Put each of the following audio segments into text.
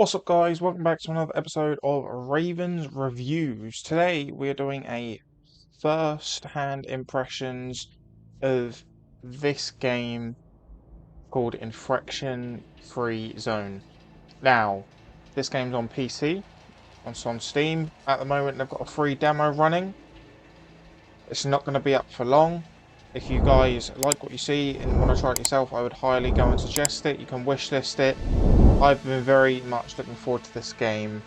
What's up, guys? Welcome back to another episode of Raven's Reviews. Today we're doing a first-hand impressions of this game called Infection Free Zone. Now, this game's on PC, it's on Steam. At the moment they've got a free demo running. It's not going to be up for long. If you guys like what you see and want to try it yourself, I would highly go and suggest it. You can wishlist it. I've been very much looking forward to this game,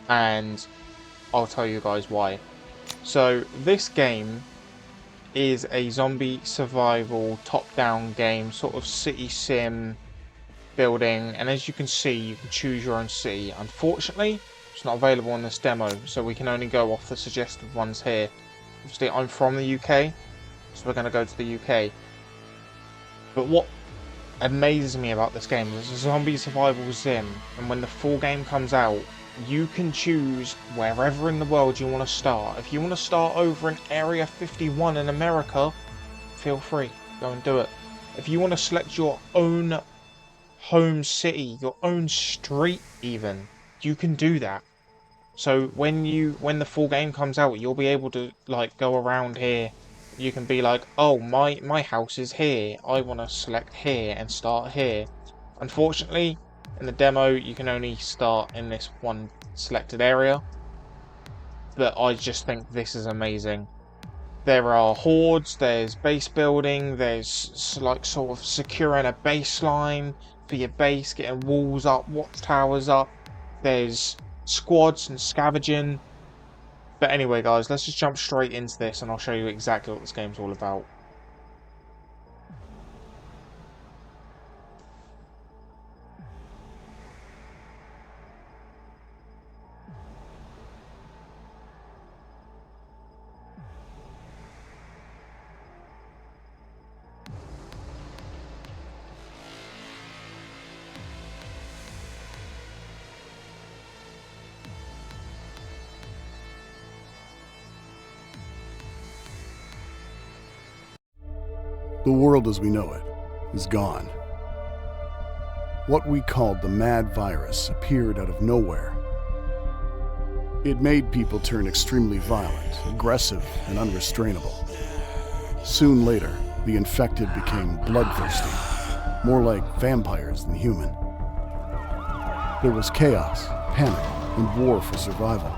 and I'll tell you guys why. So, this game is a zombie survival top-down game, sort of city sim building, and as you can see, you can choose your own city. Unfortunately, it's not available in this demo, so we can only go off the suggested ones here. Obviously, I'm from the UK, so we're going to go to the UK. But what amazes me about this game is it's a zombie survival sim, and when the full game comes out, you can choose wherever in the world you want to start. If you want to start over in Area 51 in America, feel free, go and do it. If you want to select your own home city, your own street even, you can do that. So when the full game comes out, you'll be able to like go around here. You can be like, oh, my house is here. I want to select here and start here. Unfortunately, in the demo, you can only start in this one selected area. But I just think this is amazing. There are hordes, there's base building, there's like sort of securing a baseline for your base, getting walls up, watchtowers up. There's squads and scavenging. But anyway, guys, let's just jump straight into this and I'll show you exactly what this game's all about. The world as we know it is gone. What we called the mad virus appeared out of nowhere. It made people turn extremely violent, aggressive, and unrestrainable. Soon later, the infected became bloodthirsty, more like vampires than human. There was chaos, panic, and war for survival.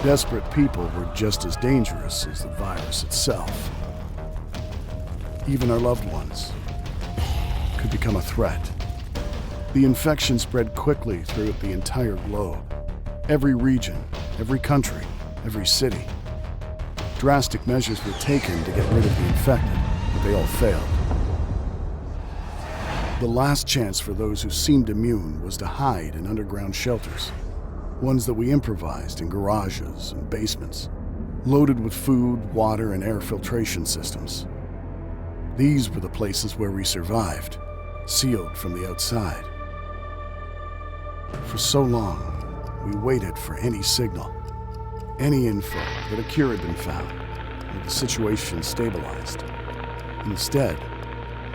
Desperate people were just as dangerous as the virus itself. Even our loved ones could become a threat. The infection spread quickly throughout the entire globe. Every region, every country, every city. Drastic measures were taken to get rid of the infected, but they all failed. The last chance for those who seemed immune was to hide in underground shelters, ones that we improvised in garages and basements, loaded with food, water, and air filtration systems. These were the places where we survived, sealed from the outside. For so long, we waited for any signal, any info that a cure had been found, or the situation stabilized. Instead,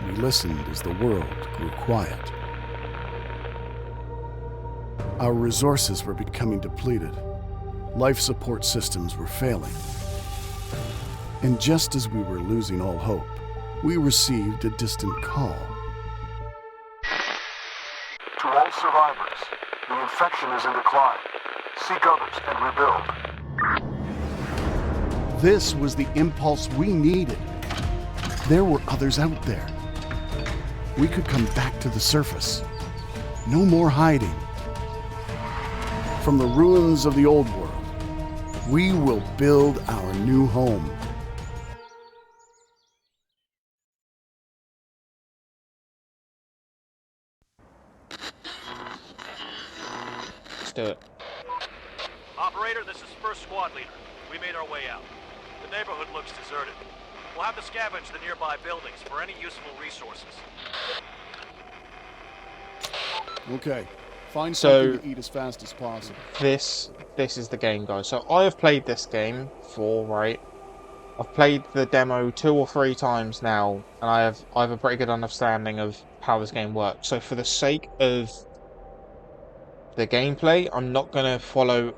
we listened as the world grew quiet. Our resources were becoming depleted. Life support systems were failing. And just as we were losing all hope, we received a distant call. To all survivors, the infection is in decline. Seek others and rebuild. This was the impulse we needed. There were others out there. We could come back to the surface. No more hiding. From the ruins of the old world, we will build our new home. Let's do it. Operator, this is First Squad Leader. We made our way out. The neighborhood looks deserted. We'll have to scavenge the nearby buildings for any useful resources. Okay, find So- something to eat as fast as possible. This is the game, guys. So I have played this game before, right? I've played the demo 2 or 3 times now, and I have a pretty good understanding of how this game works. So for the sake of the gameplay. I'm not gonna follow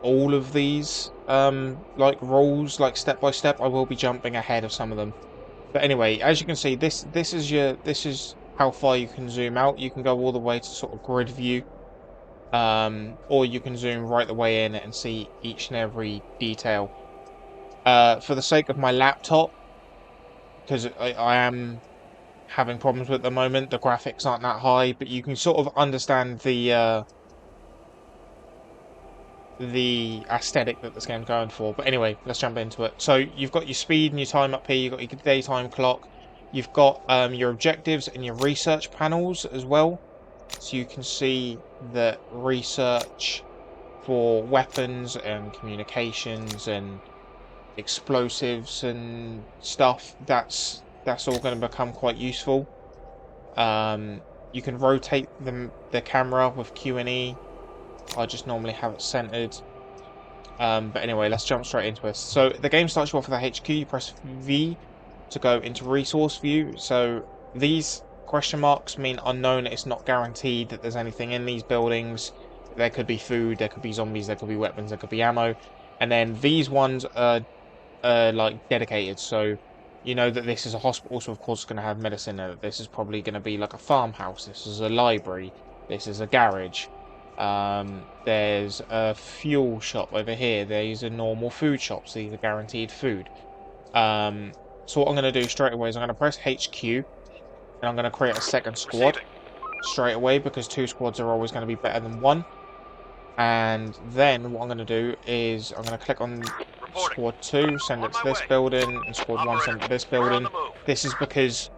all of these like rules like step by step. I will be jumping ahead of some of them. But anyway, as you can see, this is how far you can zoom out. You can go all the way to sort of grid view, or you can zoom right the way in and see each and every detail. For the sake of my laptop, because I am having problems with it at the moment, the graphics aren't that high, but you can sort of understand the aesthetic that this game's going for. But anyway, let's jump into it. So you've got your speed and your time up here, you've got your daytime clock, you've got your objectives and your research panels as well. So you can see that research for weapons and communications and explosives and stuff, that's all going to become quite useful. You can rotate the camera with Q and E. I just normally have it centered. But anyway, let's jump straight into it. So the game starts you off with a HQ. You press V to go into resource view. So these question marks mean unknown. It's not guaranteed that there's anything in these buildings. There could be food, there could be zombies, there could be weapons, there could be ammo. And then these ones are like dedicated. So you know that this is a hospital, so of course it's going to have medicine in it. This is probably going to be like a farmhouse. This is a library. This is a garage. There's a fuel shop over here. These are normal food shops. These are guaranteed food. So what I'm going to do straight away is I'm going to press HQ, and I'm going to create a second squad straight away, because 2 squads are always going to be better than 1. And then what I'm going to do is I'm going to click on squad 2, send it to this building, and squad 1 send it to this building. This is because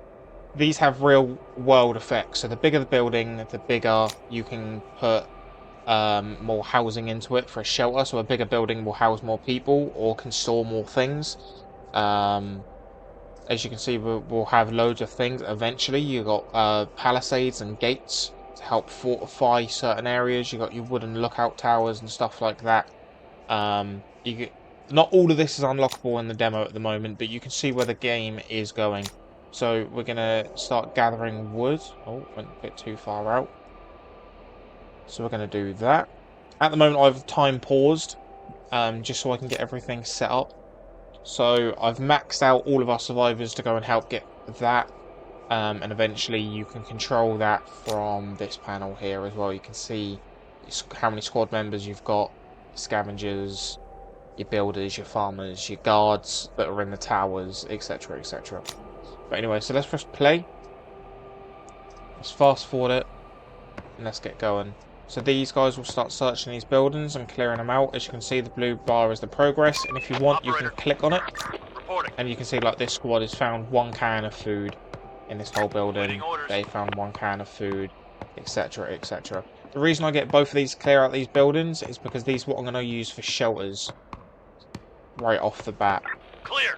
these have real world effects. So the bigger the building, the bigger you can put more housing into it for a shelter. So a bigger building will house more people or can store more things. As you can see, we'll have loads of things eventually. You've got palisades and gates to help fortify certain areas. You've got your wooden lookout towers and stuff like that. Not all of this is unlockable in the demo at the moment, but you can see where the game is going. So we're going to start gathering wood. Oh, went a bit too far out. So we're going to do that. At the moment, I've time paused, just so I can get everything set up. So I've maxed out all of our survivors to go and help get that. And eventually you can control that from this panel here as well. You can see how many squad members you've got, scavengers, your builders, your farmers, your guards that are in the towers, etc, etc. But anyway, so let's press play. Let's fast forward it, and let's get going. So these guys will start searching these buildings and clearing them out. As you can see, the blue bar is the progress, and if you want, you can click on it, and you can see like this squad has found 1 can of food in this whole building. They found 1 can of food, etc, etc. The reason I get both of these to clear out these buildings is because these are what I'm going to use for shelters right off the bat. Clear.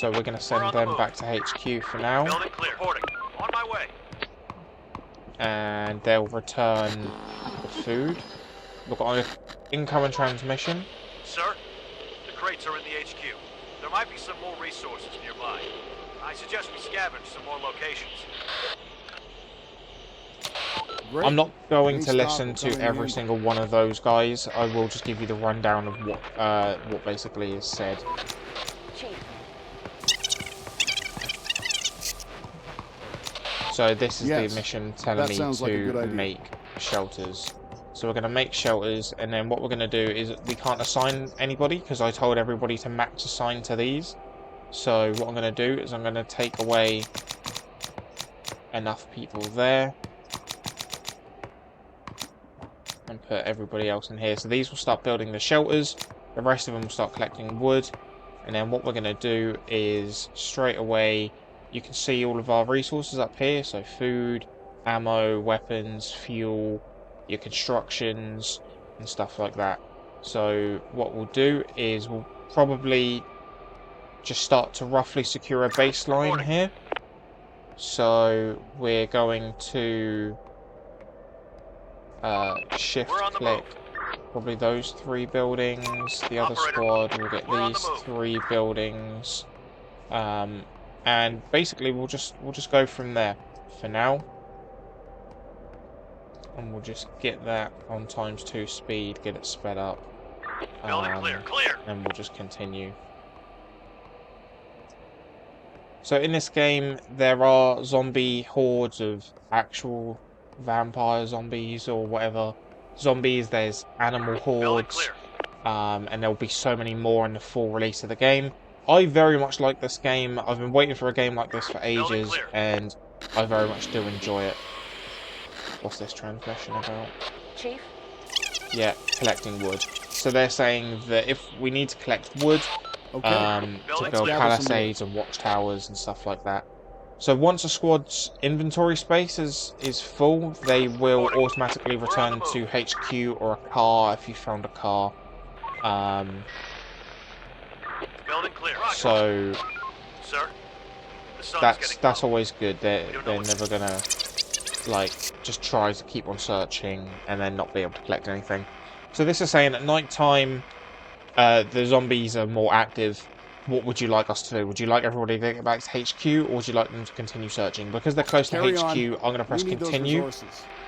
So we're going to send them back to HQ for now. Building clear. Reporting. On my way. And they'll return the food. Look on incoming transmission. Sir, the crates are in the HQ. There might be some more resources nearby. I suggest we scavenge some more locations. Great. I'm not going Any to listen stock to every in? single one of those guys. I will just give you the rundown of what basically is said. So this is Yes, the mission telling that me sounds like a good to idea. make shelters. So we're going to make shelters, and then what we're going to do is we can't assign anybody because I told everybody to max assign to these. So what I'm going to do is I'm going to take away enough people there and put everybody else in here. So these will start building the shelters, the rest of them will start collecting wood, and then what we're going to do is straight away, you can see all of our resources up here, so food, ammo, weapons, fuel, your constructions and stuff like that. So what we'll do is we'll probably just start to roughly secure a baseline here. So we're going to shift click probably those 3 buildings. The other squad will get these 3 buildings, and basically we'll just go from there for now. And we'll just get that on ×2 speed, get it sped up. Building clear. And we'll just continue. So in this game, there are zombie hordes of actual vampire zombies or whatever zombies. There's animal hordes, and there'll be so many more in the full release of the game. I very much like this game. I've been waiting for a game like this for ages, and I very much do enjoy it. What's this transmission about? Chief? Yeah, collecting wood. So they're saying that if we need to collect wood, to build palisades and watchtowers and stuff like that. So once a squad's inventory space is full, they will automatically return to HQ or a car if you found a car. So Sir, that's always good. They're never gonna like just try to keep on searching and then not be able to collect anything. So this is saying at night time, the zombies are more active. What would you like us to do? Would you like everybody to get back to HQ, or would you like them to continue searching? Because they're close to HQ, I'm going to press continue.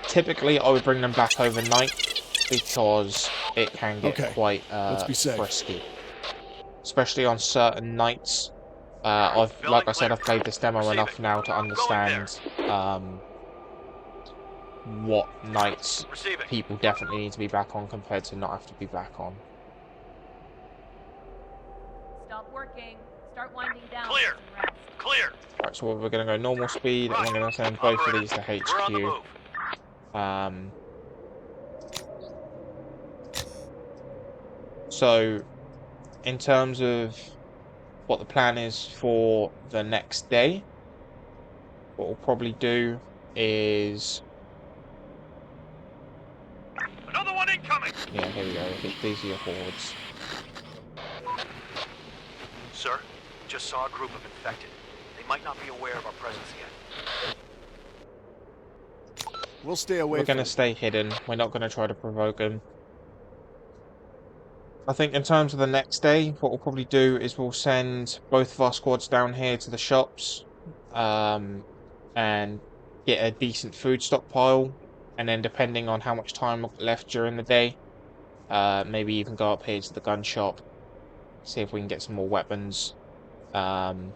Typically, I would bring them back overnight, because it can get quite risky. Especially on certain nights. Like I said, I've played this demo enough now to understand what nights people definitely need to be back on compared to not have to be back on. Stop working. Start winding down. Clear. Right, so we're going to go normal speed, and we're going to send both of these to HQ. So, in terms of what the plan is for the next day, what we'll probably do is... Another one incoming! Yeah, here we go. These are your hordes. Sir, just saw a group of infected. They might not be aware of our presence yet. We'll stay away. We're going to stay hidden. We're not going to try to provoke them. I think in terms of the next day, what we'll probably do is we'll send both of our squads down here to the shops and get a decent food stockpile. And then depending on how much time we've got left during the day, maybe even go up here to the gun shop, see if we can get some more weapons and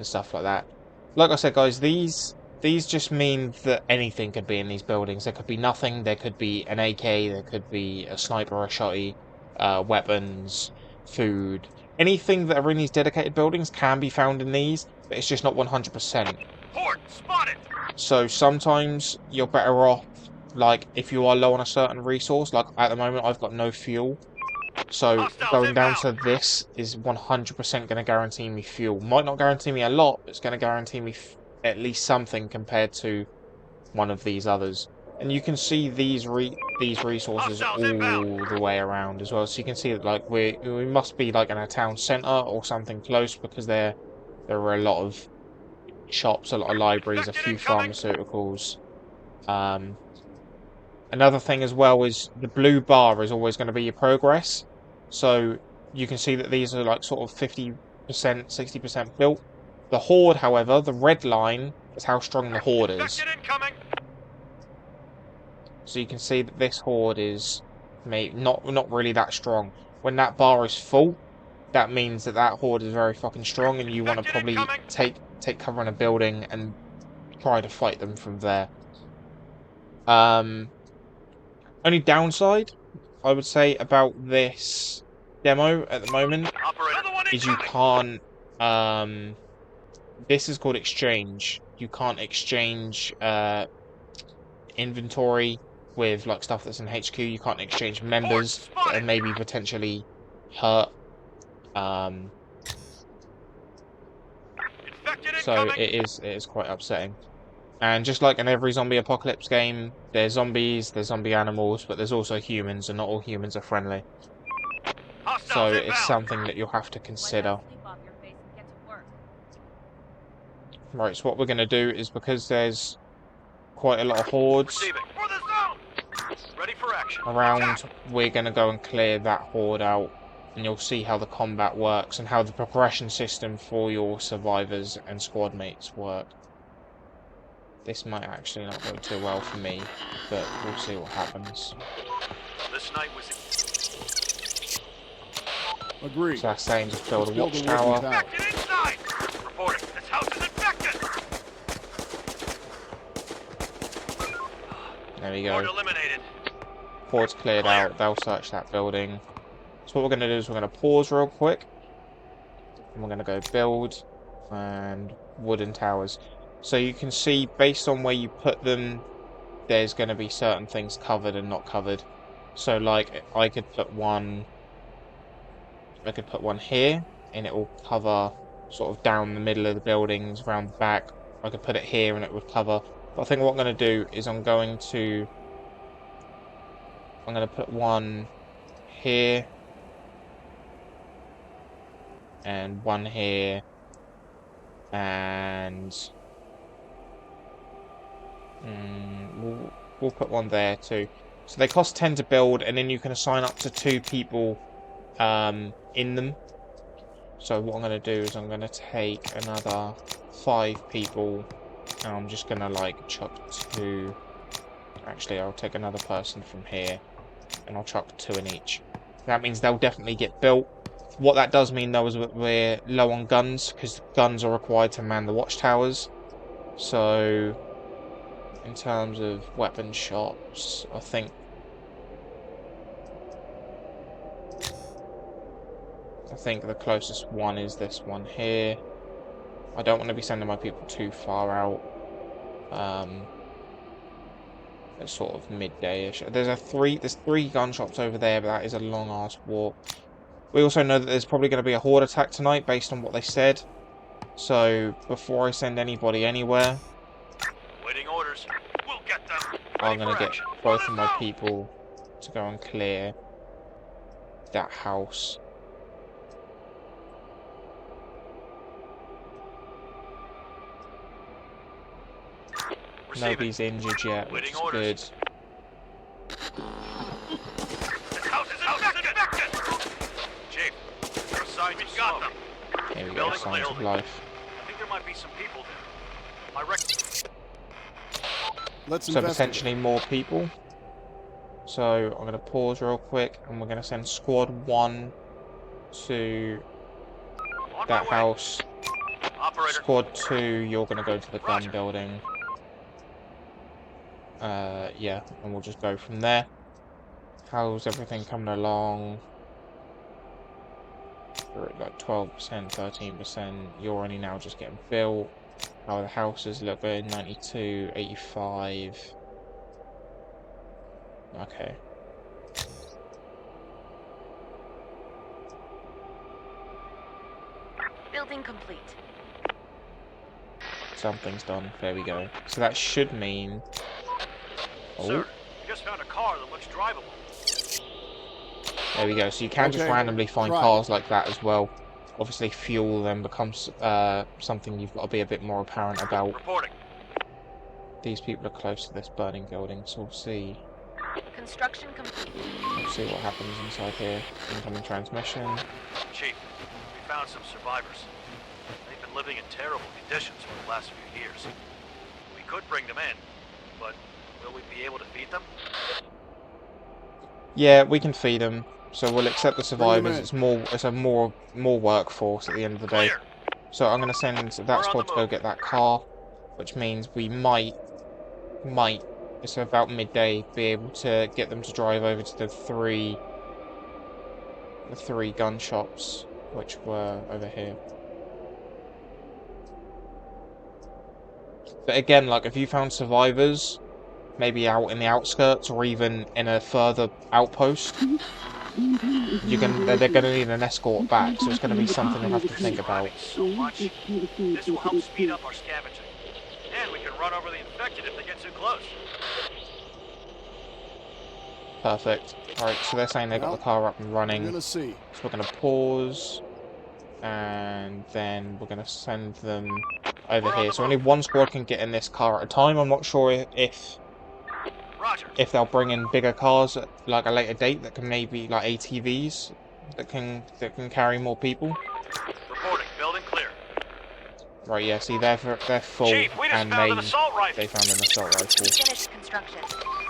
stuff like that. Like I said, guys, these just mean that anything could be in these buildings. There could be nothing. There could be an AK. There could be a sniper or a shotty. Weapons, food, anything that are in these dedicated buildings can be found in these, but it's just not 100%. Horde spotted. So sometimes you're better off, like if you are low on a certain resource, like at the moment I've got no fuel, so going down to this is 100% going to guarantee me fuel. Might not guarantee me a lot, but it's going to guarantee me at least something compared to one of these others. And you can see these resources all the way around as well. So you can see that like we must be like in a town centre or something close, because there are a lot of shops, a lot of libraries, a few pharmaceuticals. Another thing as well is the blue bar is always going to be your progress. So you can see that these are like sort of 50%, 60% built. The horde, however, the red line is how strong the horde is. So you can see that this horde is not really that strong. When that bar is full, that means that that horde is very fucking strong, and you want to probably take cover in a building and try to fight them from there. Only downside I would say about this demo at the moment is you can't. This is called exchange. You can't exchange inventory with like stuff that's in HQ. You can't exchange members that are maybe potentially hurt. So it is quite upsetting. And just like in every zombie apocalypse game, there's zombies, there's zombie animals, but there's also humans, and not all humans are friendly. So it's something that you'll have to consider. Right, so what we're going to do is, because there's quite a lot of hordes around, we're going to go and clear that horde out, and you'll see how the combat works and how the progression system for your survivors and squad mates work. this might actually not go too well for me, but we'll see what happens. This night was Agreed. So that's saying just build a Build a watchtower. wooden tower. infected inside! Reporting, this house is infected! There we Horde go. eliminated. Horde's cleared Clear. out. They'll search that building. So what we're going to do is we're going to pause real quick. And we're going to go build and wooden towers. So you can see based on where you put them, there's going to be certain things covered and not covered. So like I could put one here and it will cover sort of down the middle of the buildings around the back. I could put it here and it would cover. But I think what I'm going to do is I'm going to put one here and one here and we'll put one there too. So they cost 10 to build, and then you can assign up to 2 people in them. So what I'm going to do is I'm going to take another 5 people, and I'm just going to like chuck 2. Actually, I'll take another person from here, and I'll chuck 2 in each. That means they'll definitely get built. What that does mean though is that we're low on guns, because guns are required to man the watchtowers. So in terms of weapon shops, I think the closest one is this one here. I don't want to be sending my people too far out. It's sort of midday-ish. There's 3 gun shops over there, but that is a long-ass walk. We also know that there's probably going to be a horde attack tonight, based on what they said. So before I send anybody anywhere, Waiting orders. We'll get them. I'm going to get action. both On of the my phone. people to go and clear that house. Receiving. Nobody's injured yet, which Waiting is orders. good. This house is infected! Chief, you're assigned to got them. Here we go, Building signs of clear. life. I think there might be some people there. Let's So investigate. potentially more people. So I'm going to pause real quick, and we're going to send squad 1 to On that my way. house. Operator. Squad 2, you're going to go to the gun Roger. building. Yeah, and we'll just go from there. How's everything coming along? We're at like 12%, 13%. You're only now just getting built. How are the houses looking? 92, 85. Okay. Building complete. Something's done. There we go. So that should mean... Oh, Sir, I just found a car that looks drivable. there we go. So you can just Okay, randomly find right. cars like that as well. Obviously, fuel then becomes something you've got to be a bit more apparent about. Reporting. These people are close to this burning building, so we'll see. Construction complete. We'll see what happens inside here. Incoming transmission. Chief, we found some survivors. They've been living in terrible conditions for the last few years. We could bring them in, but will we be able to feed them? Yeah, we can feed them. So we'll accept the survivors. Bring 'em in. It's a more workforce at the end of the day. Clear. So I'm going to send We're that on squad the to go move. get that car, which means we might, it's about midday, be able to get them to drive over to the three gun shops, which were over here. But again, like if you found survivors, maybe out in the outskirts or even in a further outpost, they're going to need an escort back, so it's going to be something you have to think about. So much. This will help speed up our scavenging. And we can run over the infected if they get too close. Perfect. Alright, so they're saying they got the car up and We're running. gonna see. So we're going to pause, and then we're going to send them over here. So only one squad can get in this car at a time. I'm not sure Roger. if they'll bring in bigger cars at like a later date that can maybe like ATVs that can carry more people. Reporting. Building clear. Right, yeah, see, they're full, Chief, we just and found an assault rifle. they found an assault rifle. Finished construction.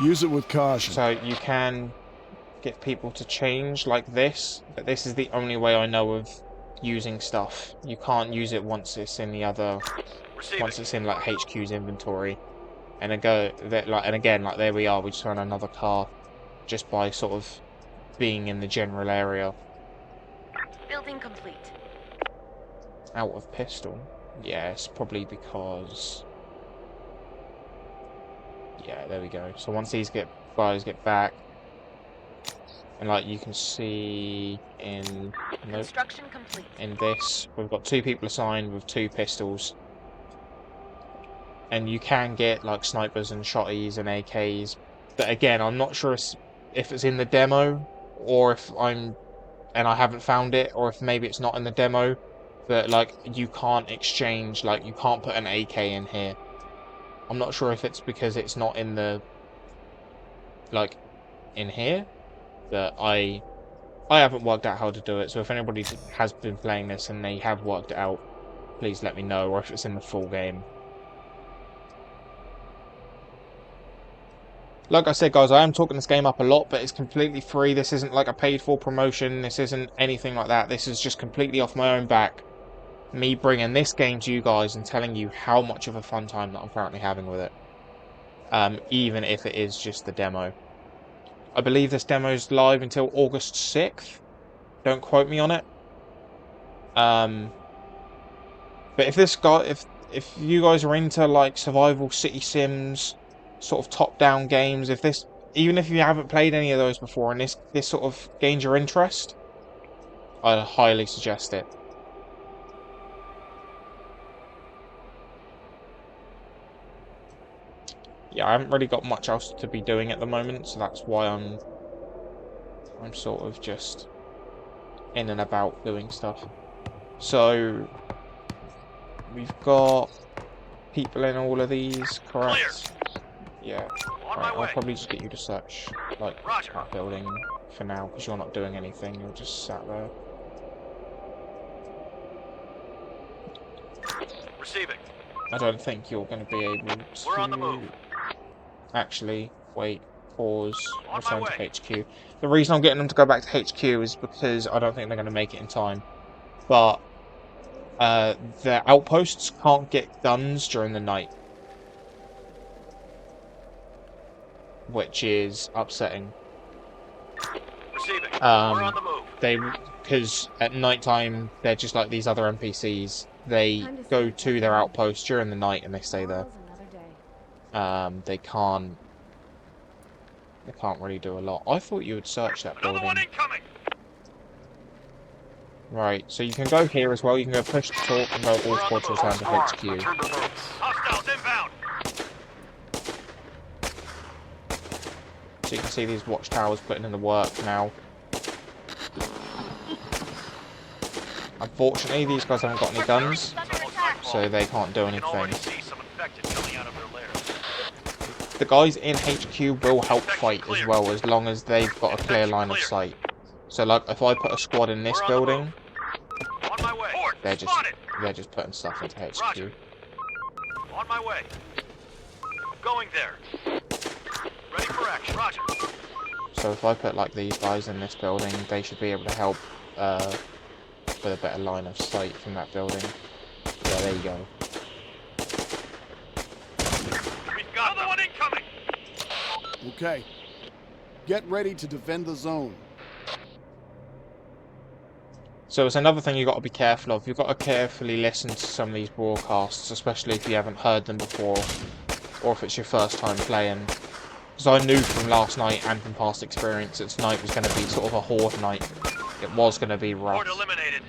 Use it with caution. So you can get people to change like this, but this is the only way I know of using stuff. You can't use it once it's in the other, once it's in like HQ's inventory. And again, like there we are, we just found another car just by sort of being in the general area. Building complete. Out of pistol. Yeah, it's probably because... Yeah, there we go. So once these guys get back, and like you can see in Construction complete. in this, we've got 2 people assigned with 2 pistols. And you can get like snipers and shotties and AKs. But again, I'm not sure if it's in the demo, or if I haven't found it, or if maybe it's not in the demo. But like you can't exchange, like you can't put an AK in here. I'm not sure if it's because it's not in the like in here, but I haven't worked out how to do it. So if anybody has been playing this and they have worked it out, please let me know, or if it's in the full game. Like I said, guys, I am talking this game up a lot, but it's completely free. This isn't like a paid-for promotion. This isn't anything like that. This is just completely off my own back. Me bringing this game to you guys and telling you how much of a fun time that I'm currently having with it. Even if it is just the demo. I believe this demo is live until August 6th. Don't quote me on it. But if you guys are into like survival city sims, sort of top-down games, even if you haven't played any of those before and this sort of gains your interest, I'd highly suggest it. Yeah, I haven't really got much else to be doing at the moment, so that's why I'm sort of just in and about doing stuff. So we've got people in all of these, correct? Yeah. Right, I'll probably just get you to search like that building for now, because you're not doing anything, you're just sat there. Receiving. I don't think you're going to be able to... We're on the move. Actually, wait, pause, return to HQ. The reason I'm getting them to go back to HQ is because I don't think they're going to make it in time. But their outposts can't get guns during the night, which is upsetting. Receiving. We're on the move. Because at nighttime they're just like these other NPCs. They go to their outpost during the night and they stay there. They can't really do a lot. I thought you would search that building. Another one incoming. Right, so you can go here as well. You can go push the talk and go all squads return to HQ. Hostiles inbound. So you can see these watchtowers putting in the work now. Unfortunately, these guys haven't got any guns, so they can't do anything. The guys in HQ will help fight as well, as long as they've got a clear line of sight. So like, if I put a squad in this building, they're just putting stuff into HQ. On my way. Going there. Ready for action. Roger. So if I put like these guys in this building, they should be able to help with a better line of sight from that building. Yeah, there you go. We've got another one incoming. Okay. Get ready to defend the zone. So it's another thing you've got to be careful of. You've got to carefully listen to some of these broadcasts, especially if you haven't heard them before, or if it's your first time playing. Because I knew from last night and from past experience that tonight was going to be sort of a horde night. It was going to be rough. Horde eliminated.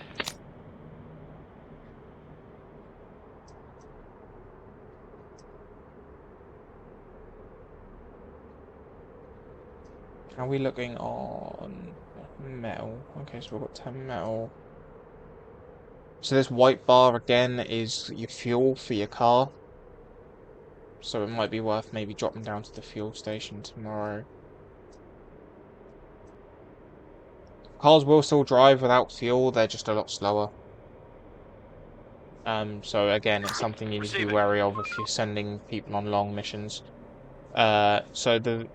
How are we looking on metal? Okay, so we've got 10 metal. So this white bar again is your fuel for your car. So it might be worth maybe dropping down to the fuel station tomorrow. Cars will still drive without fuel, they're just a lot slower. So again, it's something you need to be wary of if you're sending people on long missions. So the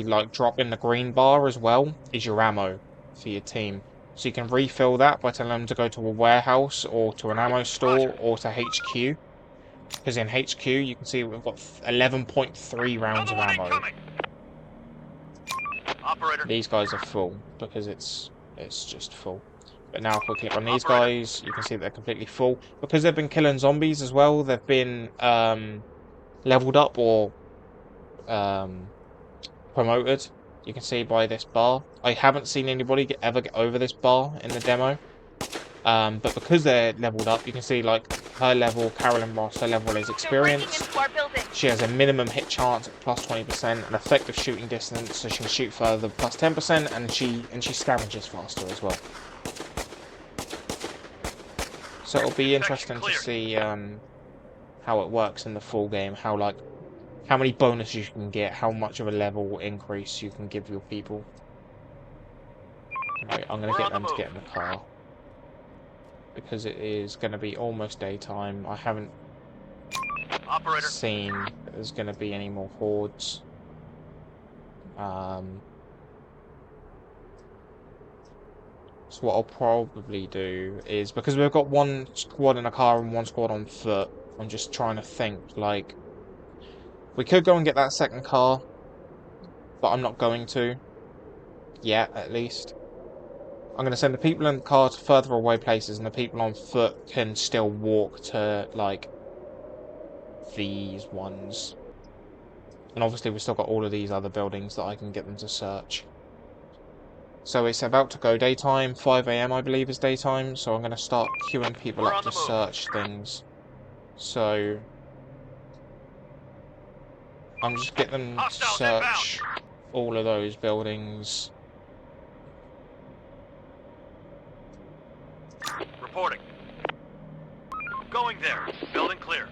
like drop in the green bar as well is your ammo for your team. So you can refill that by telling them to go to a warehouse or to an ammo store or to HQ. Because in HQ you can see we've got 11.3 rounds of ammo. Operator. These guys are full because it's just full. But now if we click on these guys, you can see they're completely full. Because they've been killing zombies as well, they've been leveled up or promoted. You can see by this bar. I haven't seen anybody ever get over this bar in the demo. But because they're leveled up, you can see like her level, Carolyn Ross, her level is experience. She has a minimum hit chance at plus 20%, an effective shooting distance, so she can shoot further plus 10%, and she scavenges faster as well. So it'll be interesting to see how it works in the full game, how many bonuses you can get, how much of a level increase you can give your people. Right, I'm going to get them to get in the car. Because it is going to be almost daytime. I haven't seen that there's going to be any more hordes. So what I'll probably do is, because we've got one squad in a car and one squad on foot, I'm just trying to think, like, we could go and get that second car, but I'm not going to. Yet, at least. I'm going to send the people in the car to further away places, and the people on foot can still walk to, like, these ones. And obviously we've still got all of these other buildings that I can get them to search. So it's about to go daytime, 5 AM I believe is daytime, so I'm going to start queuing people up to search things. So I'm just getting them to search all of those buildings. Reporting. Going there. Building clear.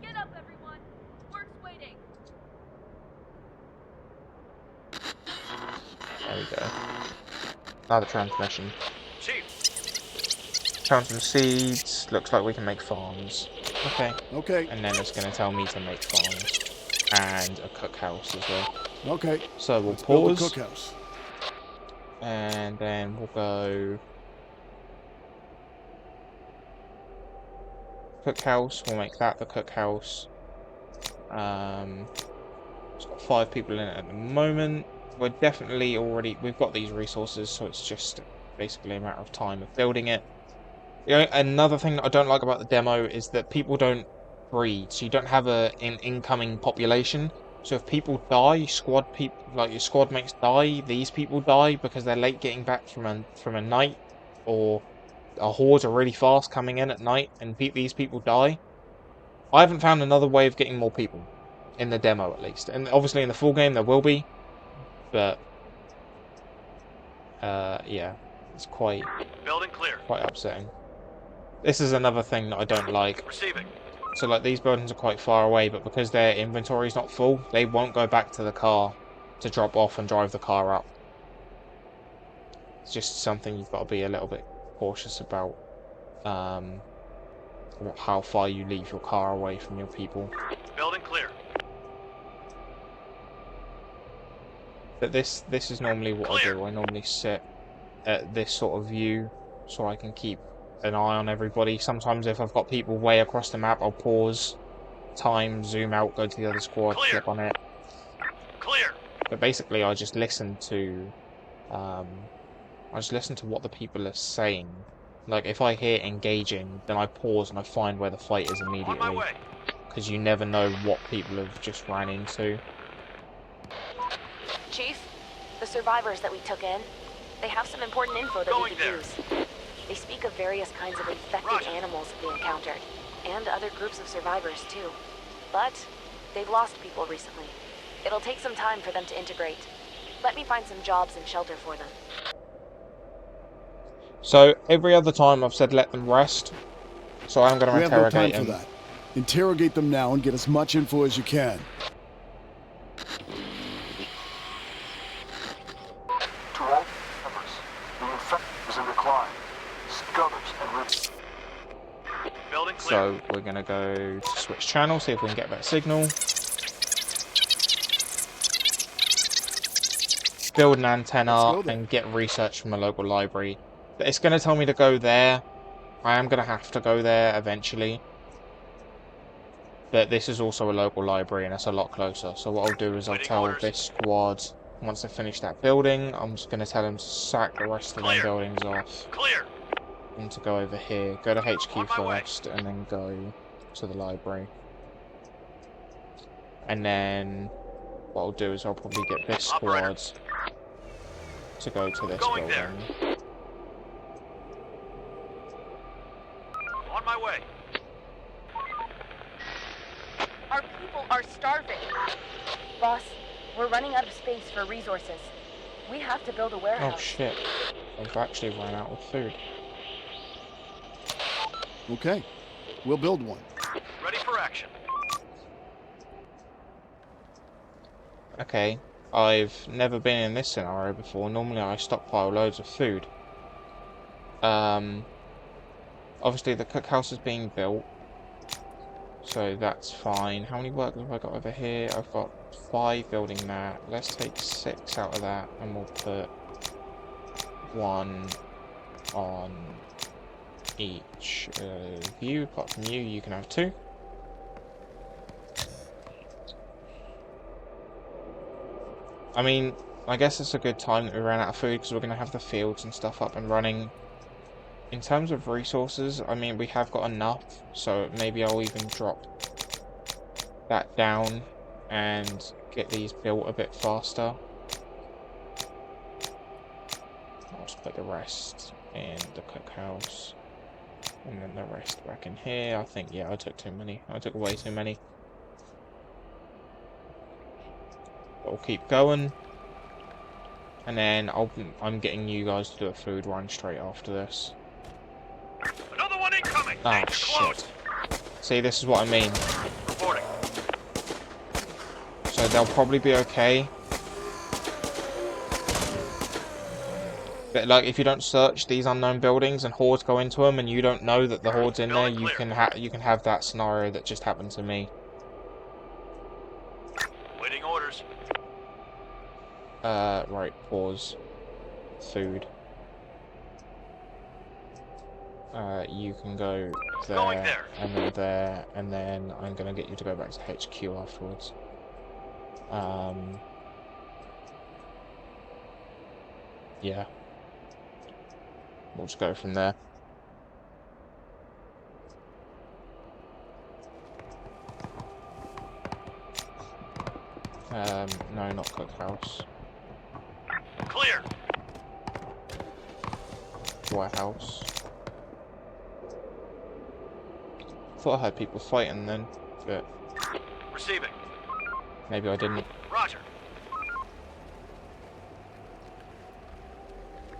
Get up, everyone. Work's waiting. There we go. Another transmission. Chief. Found some seeds. Looks like we can make farms. Okay. Okay. And then it's going to tell me to make farms. And a cookhouse as well. Okay. So we'll Let's pause. build a cookhouse. And then we'll go... cookhouse. We'll make that the cookhouse. It's got 5 people in it at the moment. We're definitely already... we've got these resources, so it's just basically a matter of time of building it. You know, another thing that I don't like about the demo is that people don't breed, so you don't have an incoming population. So if people die, your squad mates die, these people die because they're late getting back from a night, or a hordes are really fast coming in at night, and these people die. I haven't found another way of getting more people in the demo, at least, and obviously in the full game there will be, but yeah, it's quite upsetting. This is another thing that I don't like. Receiving. So like these buildings are quite far away, but because their inventory is not full, they won't go back to the car to drop off and drive the car up. It's just something you've got to be a little bit cautious about. How far you leave your car away from your people. Building clear. But this is normally what I do. I normally sit at this sort of view so I can keep an eye on everybody. Sometimes if I've got people way across the map, I'll pause, time, zoom out, go to the other squad, click on it. Clear. But basically I just listen to what the people are saying. Like if I hear engaging, then I pause and I find where the fight is immediately. Because you never know what people have just ran into. Chief, the survivors that we took in, they have some important info that we could use. They speak of various kinds of infected animals that they encountered, and other groups of survivors too. But they've lost people recently. It'll take some time for them to integrate. Let me find some jobs and shelter for them. So every other time I've said let them rest, so I'm going to interrogate them. We have no time for that. Interrogate them now and get as much info as you can. To all members, the infection is in decline. Seek others and So we're going to go to switch channel, see if we can get that signal. Build an antenna and get research from a local library. It's going to tell me to go there. I am going to have to go there eventually. But this is also a local library and it's a lot closer. So what I'll do is I'll tell this squad, once they finish that building, I'm just going to tell them to sack the rest of their buildings off. And to go over here. Go to HQ first and then go to the library. And then what I'll do is I'll probably get this squad to go to this building. On my way. Our people are starving. Boss, we're running out of space for resources. We have to build a warehouse. Oh shit. I've actually run out of food. Okay, we'll build one. Ready for action. Okay, I've never been in this scenario before. Normally I stockpile loads of food. Obviously the cookhouse is being built, so that's fine. How many workers have I got over here? I've got 5 building that. Let's take 6 out of that and we'll put 1 on each of you. Apart from you, you can have 2. I mean, I guess it's a good time that we ran out of food because we're going to have the fields and stuff up and running. In terms of resources, I mean, we have got enough, so maybe I'll even drop that down and get these built a bit faster. I'll just put the rest in the cookhouse. And then the rest back in here. I think, yeah, I took too many. I took way too many. But we'll keep going. And then I'm getting you guys to do a food run straight after this. Another one incoming. Ah, shit. See, this is what I mean. Reporting. So they'll probably be okay. But like, if you don't search these unknown buildings and hordes go into them, and you don't know that the horde's in there, you can have that scenario that just happened to me. Waiting orders. Right, pause. Food. You can go there, and then there, and then I'm gonna get you to go back to HQ afterwards. Yeah. We'll just go from there. No, not cookhouse. Clear. Warehouse. Thought I heard people fighting then, but Receiving. maybe I didn't. Roger.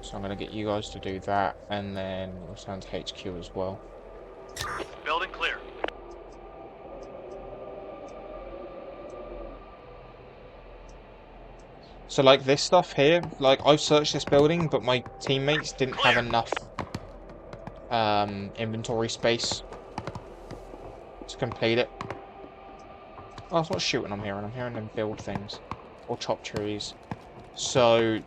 So I'm going to get you guys to do that, and then return to HQ as well. Building clear. So like this stuff here, like I've searched this building, but my teammates didn't have enough inventory space to complete it. Oh, it's not shooting I'm hearing them build things. Or chop trees. So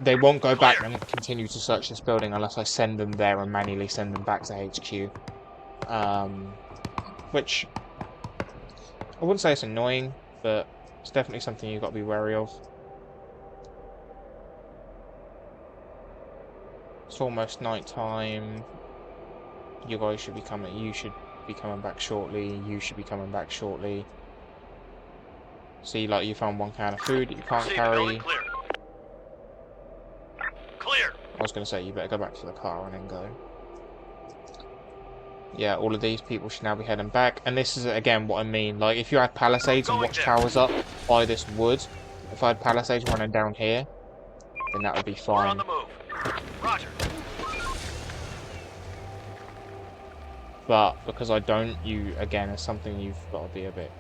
they won't go back and continue to search this building unless I send them there and manually send them back to HQ. Which I wouldn't say it's annoying, but it's definitely something you've got to be wary of. It's almost night time. You guys should be coming. You should be coming back shortly. You should be coming back shortly. See, like you found 1 can of food that you can't carry. Clear. I was going to say you better go back to the car and then go. Yeah, all of these people should now be heading back. And this is again what I mean. Like if you had palisades and watchtowers up by this wood, if I had palisades running down here, then that would be fine. We're on the move. Roger. But because I don't, you again, it's something you've got to be a bit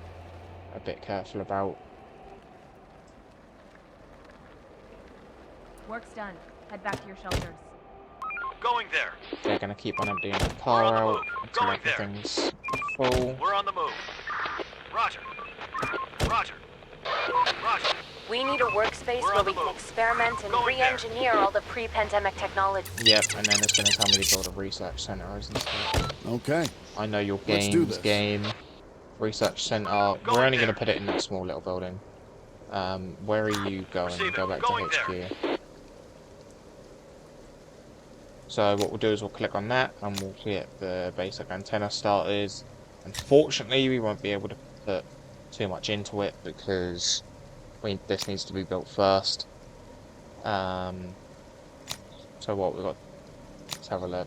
careful about. Work's done. Head back to your shelters. Going there. They're going to keep on emptying the car out until everything's full. We're on the move. Roger. Roger. Roger. We need a workspace where we can experiment and re-engineer all the pre-pandemic technology. Yep, and then it's going to tell me to build a research center, isn't it? Okay. I know your Let's do games, this. game, research center. We're only going to put it in that small little building. Where are you going? Go back to HQ. So what we'll do is we'll click on that and we'll get the basic antenna starters. Unfortunately, we won't be able to put too much into it because this needs to be built first. So what we've got, let's have a look.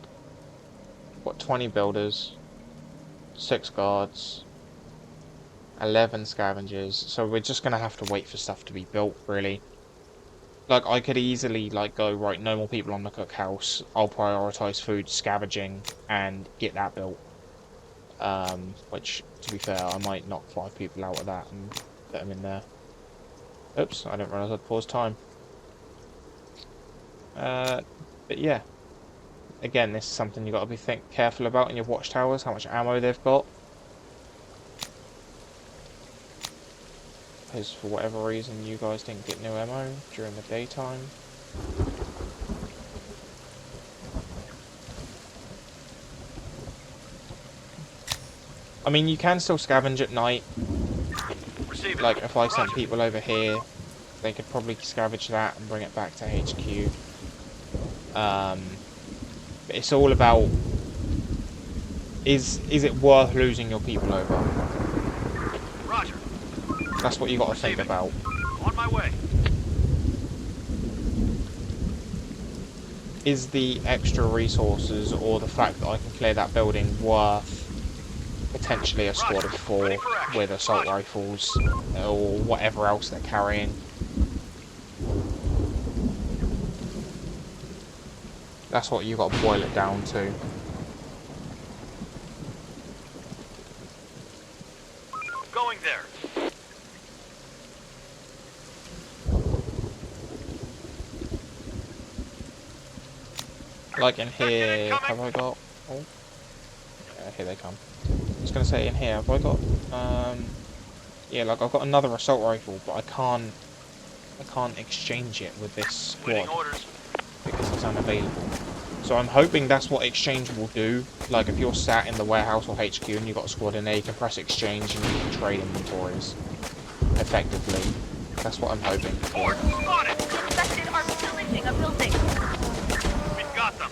We've got 20 builders, 6 guards, 11 scavengers. So we're just going to have to wait for stuff to be built, really. Like, I could easily, like, go, right, no more people on the cookhouse. I'll prioritize food scavenging and get that built. Which, to be fair, I might knock 5 people out of that and put them in there. Oops, I didn't realize I'd pause time. But yeah. Again, this is something you've got to be careful about in your watchtowers, how much ammo they've got. Because for whatever reason you guys didn't get new ammo during the daytime. I mean, you can still scavenge at night. Like, if I sent people over here, they could probably scavenge that and bring it back to HQ. But it's all about, is it worth losing your people over? Roger. That's what you got to think about. On my way. Is the extra resources or the fact that I can clear that building worth potentially a squad of 4 with assault rifles or whatever else they're carrying? That's what you got to boil it down to. Going there. Like in here, have I got? Oh, yeah, here they come. I was gonna say in here, have I got? Yeah, like I've got another assault rifle, but I can't exchange it with this squad because it's unavailable. So I'm hoping that's what exchange will do. Like if you're sat in the warehouse or HQ and you've got a squad in there, you can press exchange and you can trade inventories effectively. That's what I'm hoping for. Suspected are pillaging a building. We've got them.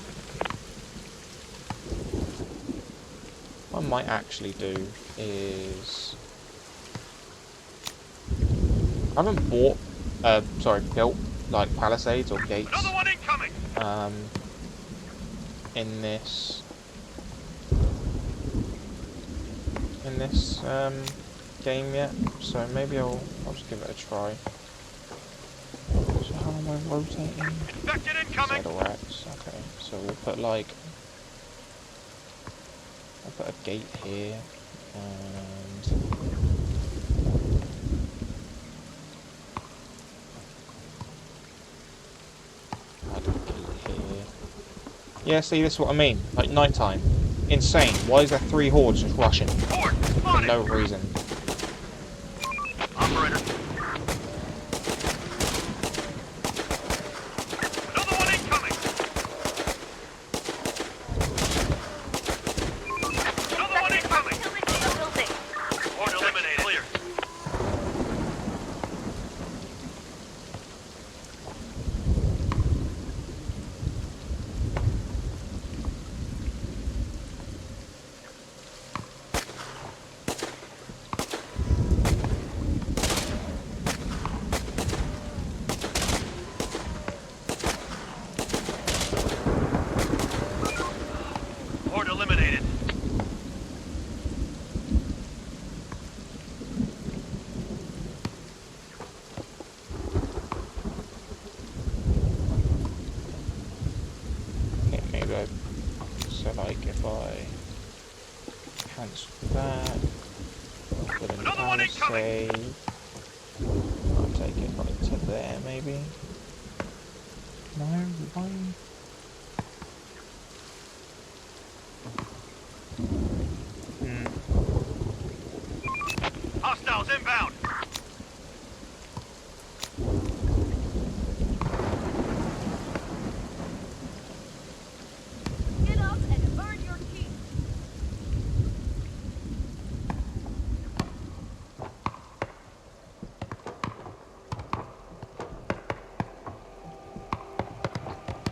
What I might actually do is, I haven't built like palisades or gates. Another one incoming. In this game yet, so maybe I'll just give it a try. So how am I rotating? Infected incoming. Okay, so we'll put like, I'll put a gate here and add a gate here. Yeah, see, this is what I mean. Like nighttime, insane. Why is there 3 hordes just rushing for no reason? Operator. Another one incoming. Another one incoming. Pillaging a building. Horde eliminated. Clear. Horde eliminated. Okay, maybe so like if I cancel that, put in Another one incoming. palisade, I'll take it right to there maybe. No, why?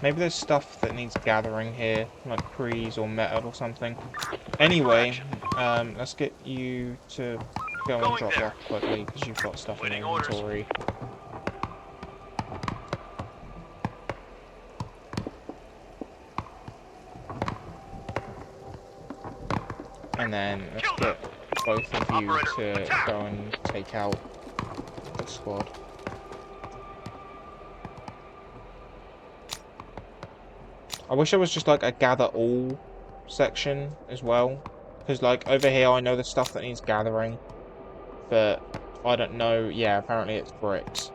Maybe there's stuff that needs gathering here, like trees or metal or something. Anyway, let's get you to go and drop off quickly, because you've got stuff in your inventory. And then let's get both of you to go and take out the squad. I wish there was just like a gather all section as well, because like over here I know the stuff that needs gathering, but I don't know. Yeah, apparently it's bricks,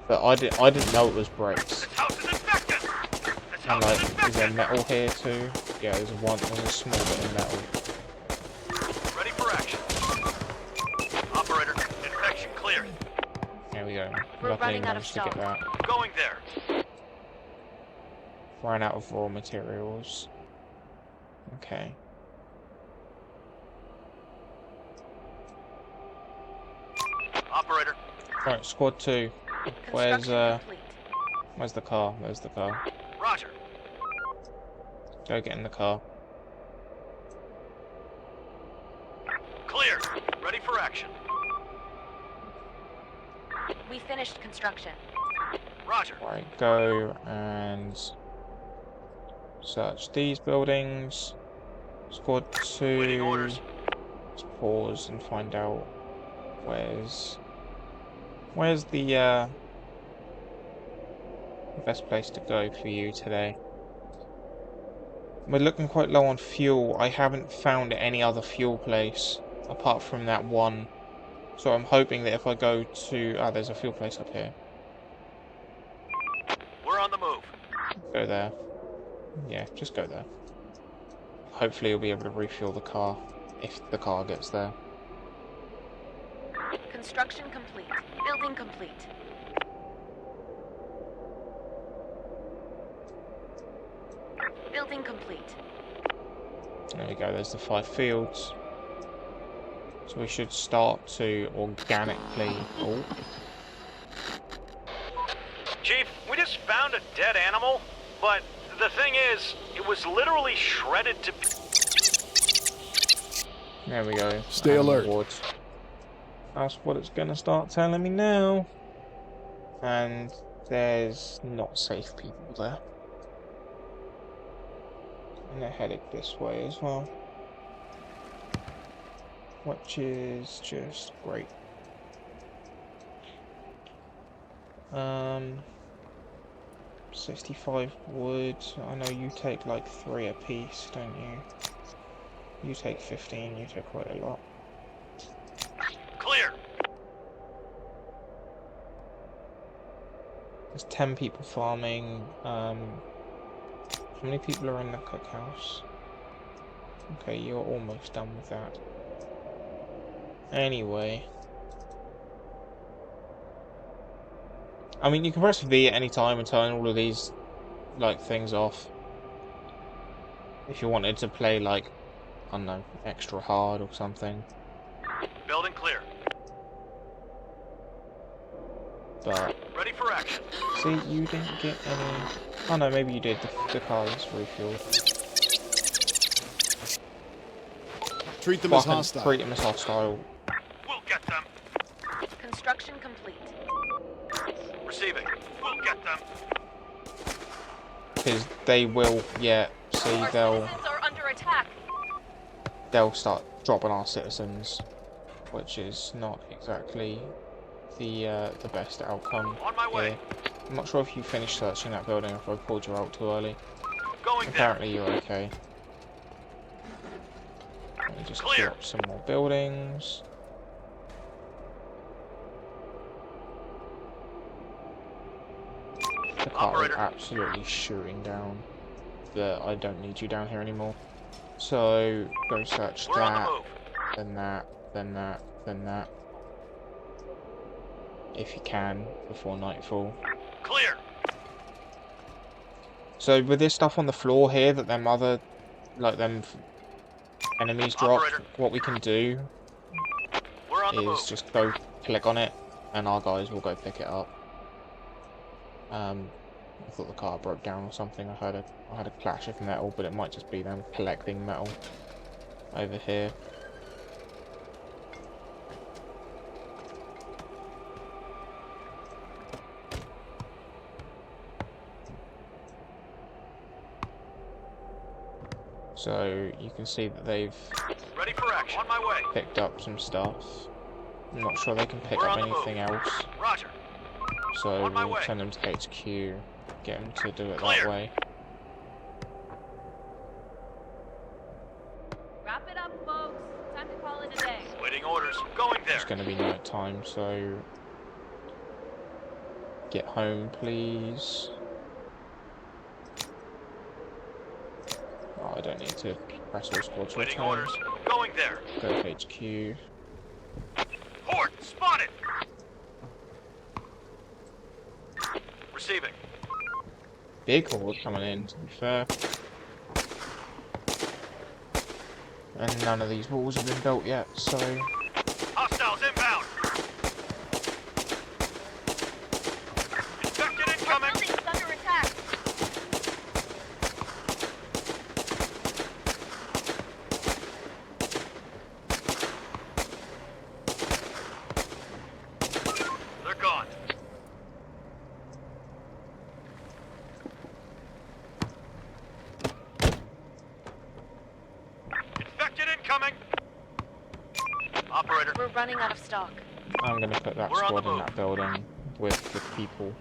but I didn't know it was bricks. And like, is there metal here too? Yeah, there's a small bit of metal. Ready for action. Operator, infection cleared. There we go. We're Luckily running out of managed to get stock. that. Going there. Ran out of raw materials. Okay. Operator. Right, squad 2. Where's the car? There's the car. Roger. Go get in the car. Clear. Ready for action. We finished construction. Roger. Right, go and search these buildings. Squad 2. Waiting orders. Let's pause and find out where's the best place to go for you today. We're looking quite low on fuel. I haven't found any other fuel place apart from that one. So I'm hoping that if I go to... Ah, there's a fuel place up here. We're on the move. Go there. Yeah, just go there. Hopefully you'll be able to refuel the car, if the car gets there. Construction complete. Building complete. Building complete. There we go, there's the 5 fields. So we should start to organically... Oh, Chief, we just found a dead animal, but the thing is, it was literally shredded to... there we go. Stay alert. Rewards. That's what it's going to start telling me now. And there's not safe people there. And they're headed this way as well. Which is just great. 65 wood. I know you take like 3 apiece, don't you? You take 15, you take quite a lot. Clear. There's 10 people farming. How many people are in the cookhouse? Okay, you're almost done with that. Anyway. I mean, you can press V at any time and turn all of these, like, things off. If you wanted to play, like, I don't know, extra hard or something. Building clear. But, Ready for action. see, you didn't get any... Oh no, maybe you did. The car is refueled. Treat them as Fucking hostile. treat them as hostile. We'll get them. Construction complete. Receiving. We'll get them. Because they will, yeah, see, Our citizens are under attack. they'll start dropping our citizens, which is not exactly the best outcome On my way. here. I'm not sure if you finished searching that building, if I pulled you out too early. Going there. Apparently you're okay. Let me just Clear. drop some more buildings. The car is Operator. absolutely shooting down. But I don't need you down here anymore. So go search We're on the that, move. then that, then that, then that. If you can, before nightfall. Clear. So with this stuff on the floor here that them other, like them enemies drop, Operator. what we can do We're on the is move. just go click on it, and our guys will go pick it up. I thought the car broke down or something. I heard a clash of metal, but it might just be them collecting metal over here. So you can see that they've Ready for action. On my way. picked up some stuff. I'm not sure they can pick up anything else. Roger. So we'll send them to HQ, get them to do it Clear. that way. Wrap it up, folks. Time to call it a day. Waiting orders. Going there. It's going to be night time, so get home, please. Oh, I don't need to press all squads to Waiting return. orders. Going there. Go to HQ. Horde spotted. Receiving. Big horde coming in, to be fair. And none of these walls have been built yet, so Hostiles inbound. Infected incoming. Building's under attack. They're gone. Infected incoming. Operator. We're running out of stock. I'm going to put that We're on the squad in move. that building with the people.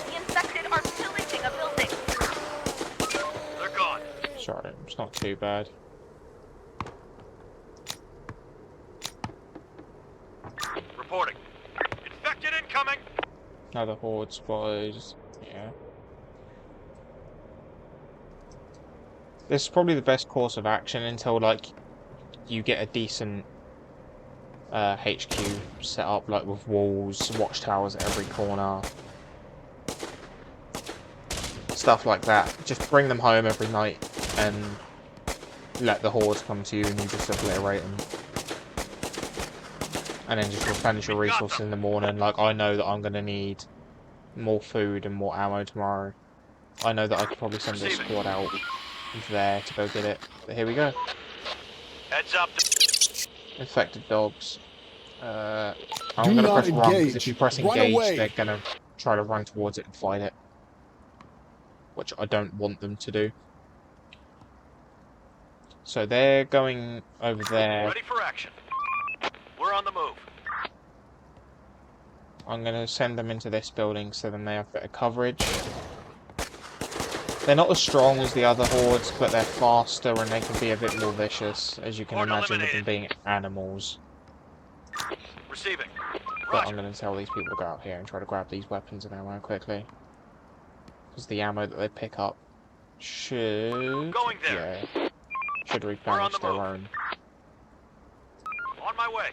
The infected are pillaging a building. They're gone. Sorry, it's not too bad. Reporting. Infected incoming. Another horde spotted. Yeah. This is probably the best course of action until, like, you get a decent HQ set up, like with walls, watchtowers at every corner. Stuff like that. Just bring them home every night and let the hordes come to you and you just obliterate them. And then just replenish your resources in the morning. Like, I know that I'm going to need more food and more ammo tomorrow. I know that I could probably send a squad out there to go get it. But here we go. Heads up. Infected dogs. I'm Do going to not press run, because engage. if you press Run engage, away. they're going to try to run towards it and fight it. Which I don't want them to do. So they're going over there. Ready for action. We're on the move. I'm going to send them into this building so then they have better coverage. They're not as strong as the other hordes, but they're faster and they can be a bit more vicious, as you can Horde imagine with them eliminated. being animals. Receiving. But Roger. I'm going to tell these people to go out here and try to grab these weapons and ammo quickly. Because the ammo that they pick up should... Going there. Yeah. Should replenish the their move. own. On my way.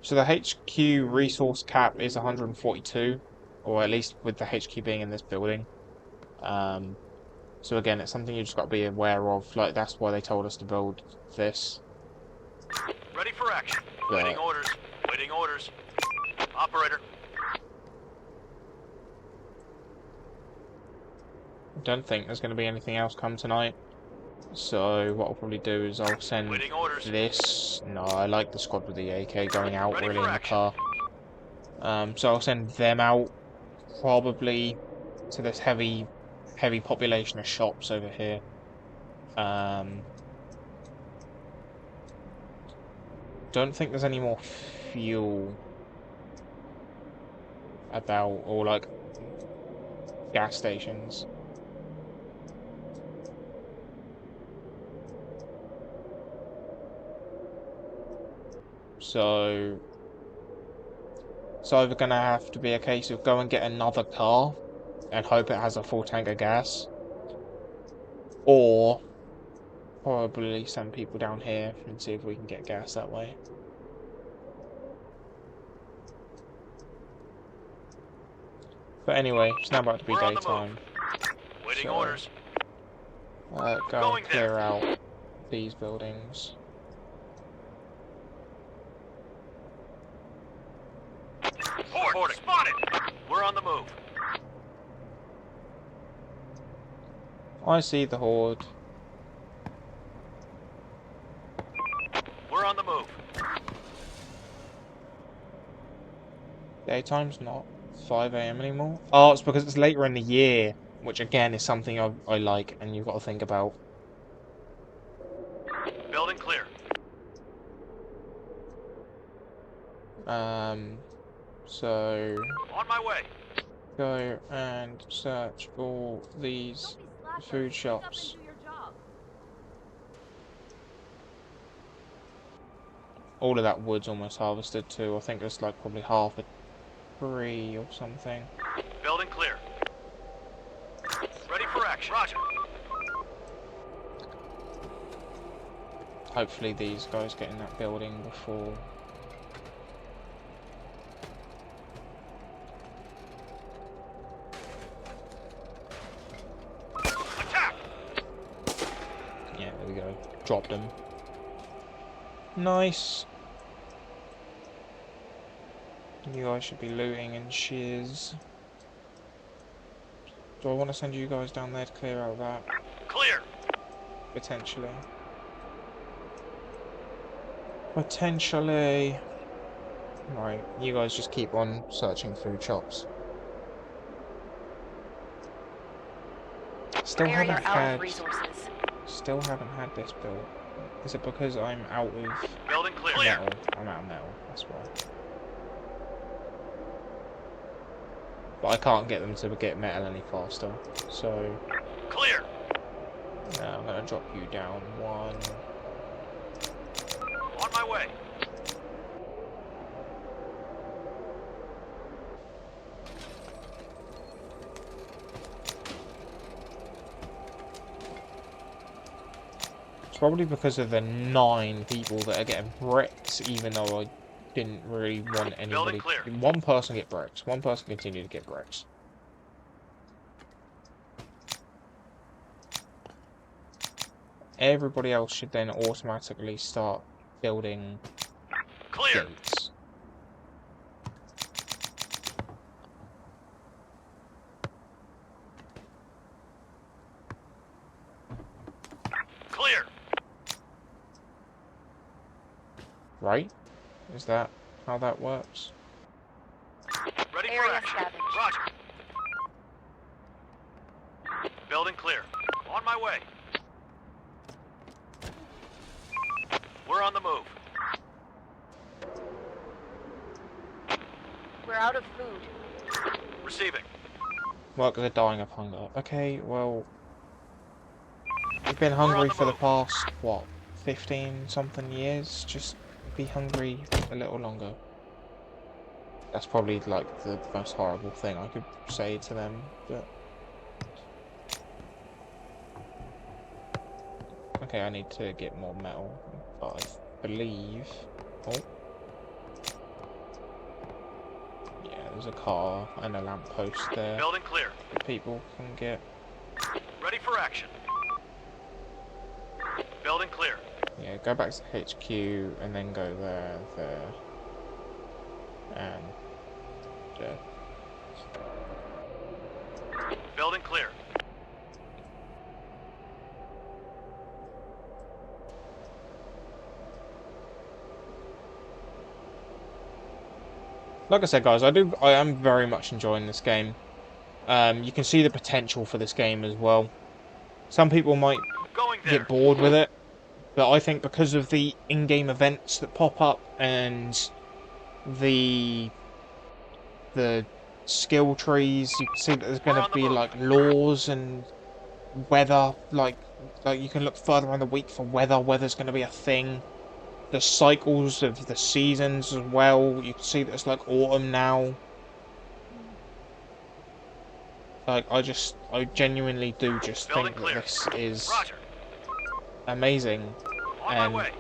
So the HQ resource cap is 142, or at least with the HQ being in this building. So again, it's something you just got to be aware of. Like, that's why they told us to build this. Ready for action. Yeah. Waiting orders. Waiting orders. Operator. I don't think there's going to be anything else come tonight. So what I'll probably do is I'll send Waiting orders. this. No, I like the squad with the AK going out Ready really for in the action. car. So I'll send them out probably to this heavy population of shops over here. Don't think there's any more fuel about, or like gas stations. So it's either gonna have to be a case of go and get another car and hope it has a full tank of gas, or probably send people down here and see if we can get gas that way. But anyway, it's now about to be We're on the daytime. move. Waiting So, orders. go Going and clear there. out these buildings. Horde spotted. We're on the move. I see the horde. We're on the move. Daytime's not 5 AM anymore. Oh, it's because it's later in the year, which again is something I like and you've got to think about. Building clear. So On my way. go and search all these food shops. All of that wood's almost harvested too. I think there's like probably half a tree or something. Building clear. Ready for action. Roger. Hopefully these guys get in that building before. Attack. Yeah, there we go. Dropped them. Nice. You guys should be looting and shiz. Do I want to send you guys down there to clear out that? Clear. Potentially. Potentially. Right, you guys just keep on searching food shops. Still Area haven't out of had. resources. Still haven't had this built. Is it because I'm out of Building clear. metal? I'm out of metal. That's why. But I can't get them to get metal any faster. So Clear. now I'm gonna drop you down one. On my way. It's probably because of the 9 people that are getting bricks, even though I didn't really want anybody. clear. One person get bricks. One person continue to get bricks. Everybody else should then automatically start building Clear. gates. Clear. Right? Is that how that works? Ready for Area action. scavenged. Roger. Building clear. On my way. We're on the move. We're out of food. Receiving. Well, they're dying of hunger. Okay, well, we've been on hungry the for the move. past, what, 15 something years? Just be hungry a little longer. That's probably like the most horrible thing I could say to them, but... Okay, I need to get more metal, but I believe... Oh. Yeah, there's a car and a lamppost there Building clear. that people can get. Ready for action. Building clear. Yeah, go back to HQ and then go there, and there. Building clear. Like I said, guys, I am very much enjoying this game. You can see the potential for this game as well. Some people might Going there. get bored with it, but I think because of the in-game events that pop up and the skill trees, you can see that there's going We're to on the be move. like laws and weather, like you can look further in the week for weather. Weather's going to be a thing. The cycles of the seasons as well. You can see that it's like autumn now. Like I genuinely do just Building think that clear. this is Roger. amazing, On and my way.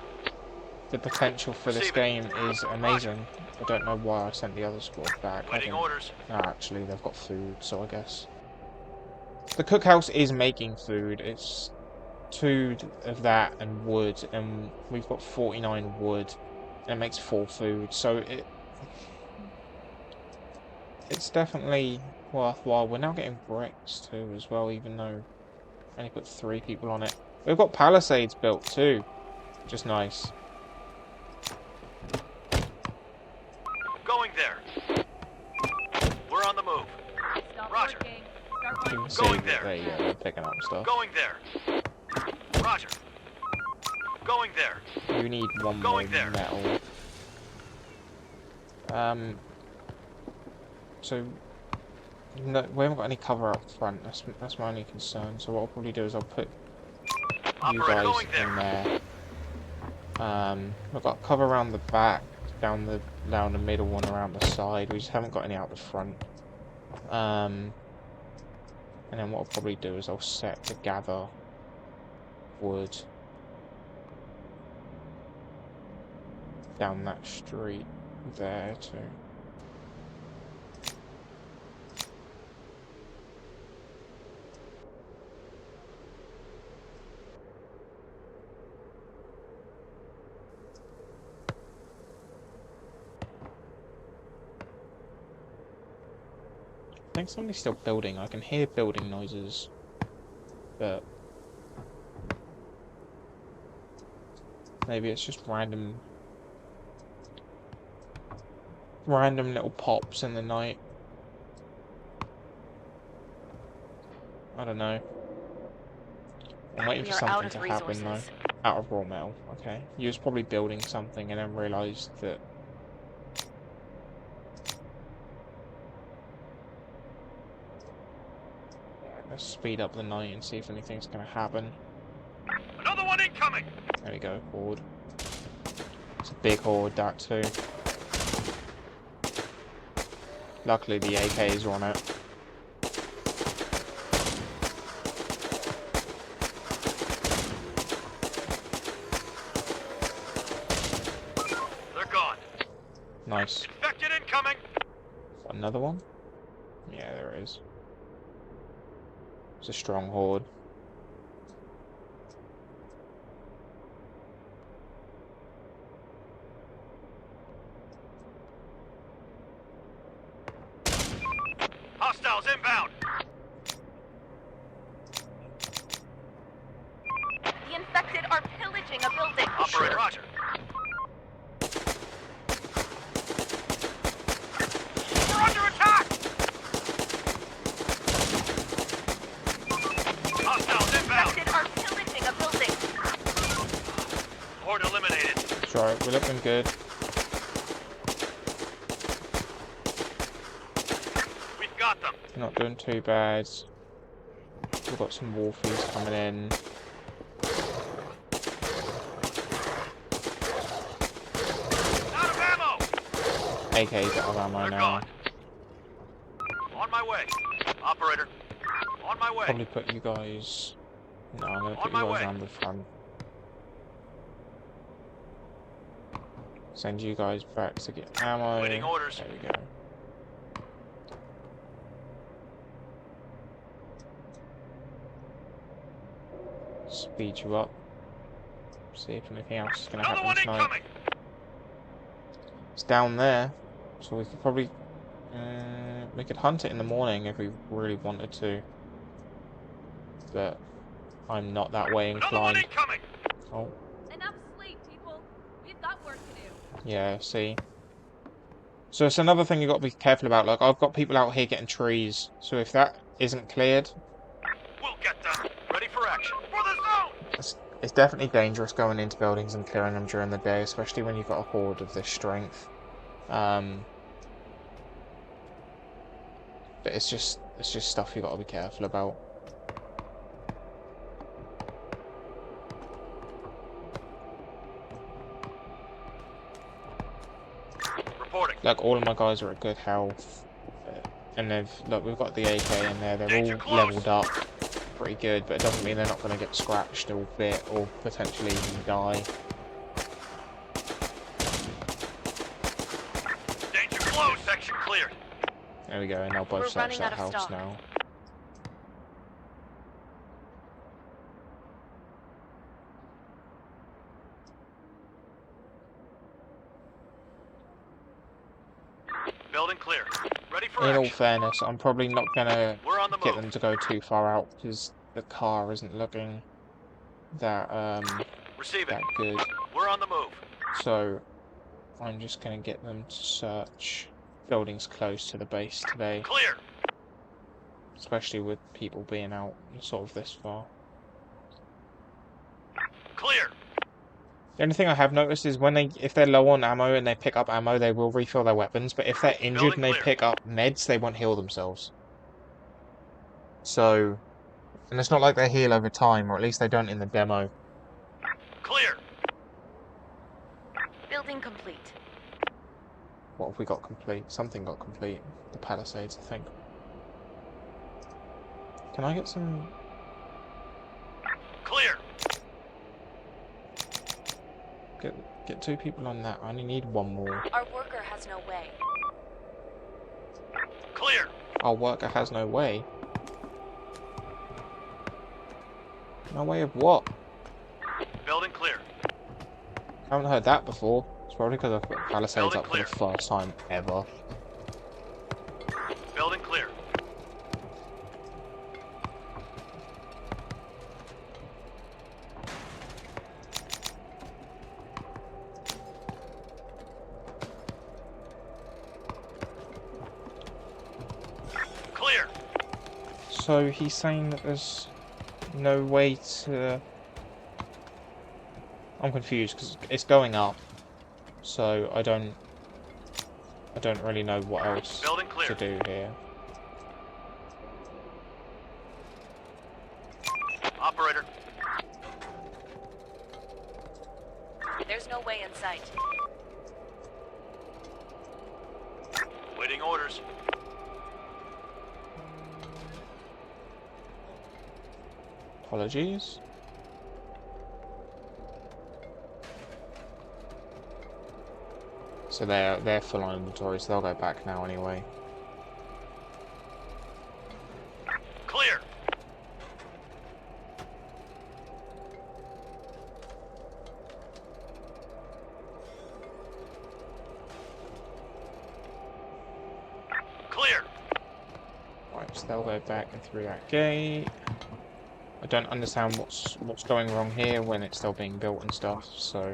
the potential for this Receiving. game is amazing. I don't know why I sent the other squad back. Waiting orders. No, actually they've got food, so I guess the cookhouse is making food. It's 2 of that and wood, and we've got 49 wood, and it makes 4 food. So it's definitely worthwhile. We're now getting bricks too as well, even though I only put 3 people on it. We've got palisades built too, just nice. Going there. We're on the move. Stop Roger. working. You can see Going that there. they're picking up stuff. Going there. Roger. Going there. You need one more Going there. metal. So no, we haven't got any cover up front. That's my only concern. So what I'll probably do is I'll put you Operator, guys going in there. there. We've got cover around the back, down the middle one, around the side. We just haven't got any out the front. And then what I'll probably do is I'll set to gather wood down that street there too. I think somebody's still building. I can hear building noises, but maybe it's just random little pops in the night. I don't know. I'm waiting for We are out something of to happen resources. though. Out of raw metal. Okay. You was probably building something and then realised that. Let's speed up the night and see if anything's going to happen. Another one incoming. There we go, horde. It's a big horde, that too. Luckily the AKs are on it. They're gone. Nice. Infected incoming. Another one? Yeah, there is. It's a strong horde. Hostiles inbound. The infected are pillaging a building. Operator, Sure. Roger. We're under attack. Hostiles inbound. Infected are pillaging a building. Horde eliminated. It's alright, we're looking good. We've got them. We're not doing too bad. We've got some wolfies coming in. Out of ammo. AK's out of ammo They're now. gone. On my way. Operator. On my way. Probably put you guys. No, I'm gonna put On you my guys way. around the front. Send you guys back to get ammo. Waiting orders. There we go. Speed you up. See if anything else is gonna Another happen one tonight. incoming. It's down there, so we could probably we could hunt it in the morning if we really wanted to. But I'm not that way Another one inclined. incoming. Oh, Enough sleep, people. We've got work to do. yeah, see. So it's another thing you've got to be careful about. Like, I've got people out here getting trees, so if that isn't cleared, We'll get them. Ready for action. For the zone. it's definitely dangerous going into buildings and clearing them during the day, especially when you've got a horde of this strength. But it's just stuff you got to be careful about. Reporting. Like, all of my guys are at good health, and we've got the AK in there. They're Danger all close. leveled up pretty good, but it doesn't mean they're not going to get scratched or bit or potentially even die. Danger close. Section cleared. There we go, and they'll both We're search running that out of house stock. now. Building clear. Ready for In all action. fairness, I'm probably not gonna We're on the get move. them to go too far out because the car isn't looking that Receiving. that good. We're on the move. So I'm just gonna get them to search buildings close to the base today, Clear. especially with people being out sort of this far. Clear. The only thing I have noticed is if they're low on ammo and they pick up ammo, they will refill their weapons. But if they're injured Building and they clear. pick up meds, they won't heal themselves. So, and it's not like they heal over time, or at least they don't in the demo. Clear. Building complete. What have we got complete? Something got complete. The Palisades, I think. Can I get some... Clear. Get 2 people on that. I only need 1 more. Our worker has no way. Clear. Our worker has no way. No way of what? Building clear. I haven't heard that before. It's probably because I've put Palisades Building up for the clear. first time ever. Building clear. Clear. So he's saying that there's no way to... I'm confused because it's going up. So I don't really know what else Building clear. to do here. Operator. There's no way in sight. Waiting orders. Apologies. So they're full on inventory, so they'll go back now anyway. Clear. Clear. Right, so they'll go back and through that gate. I don't understand what's going wrong here when it's still being built and stuff, so...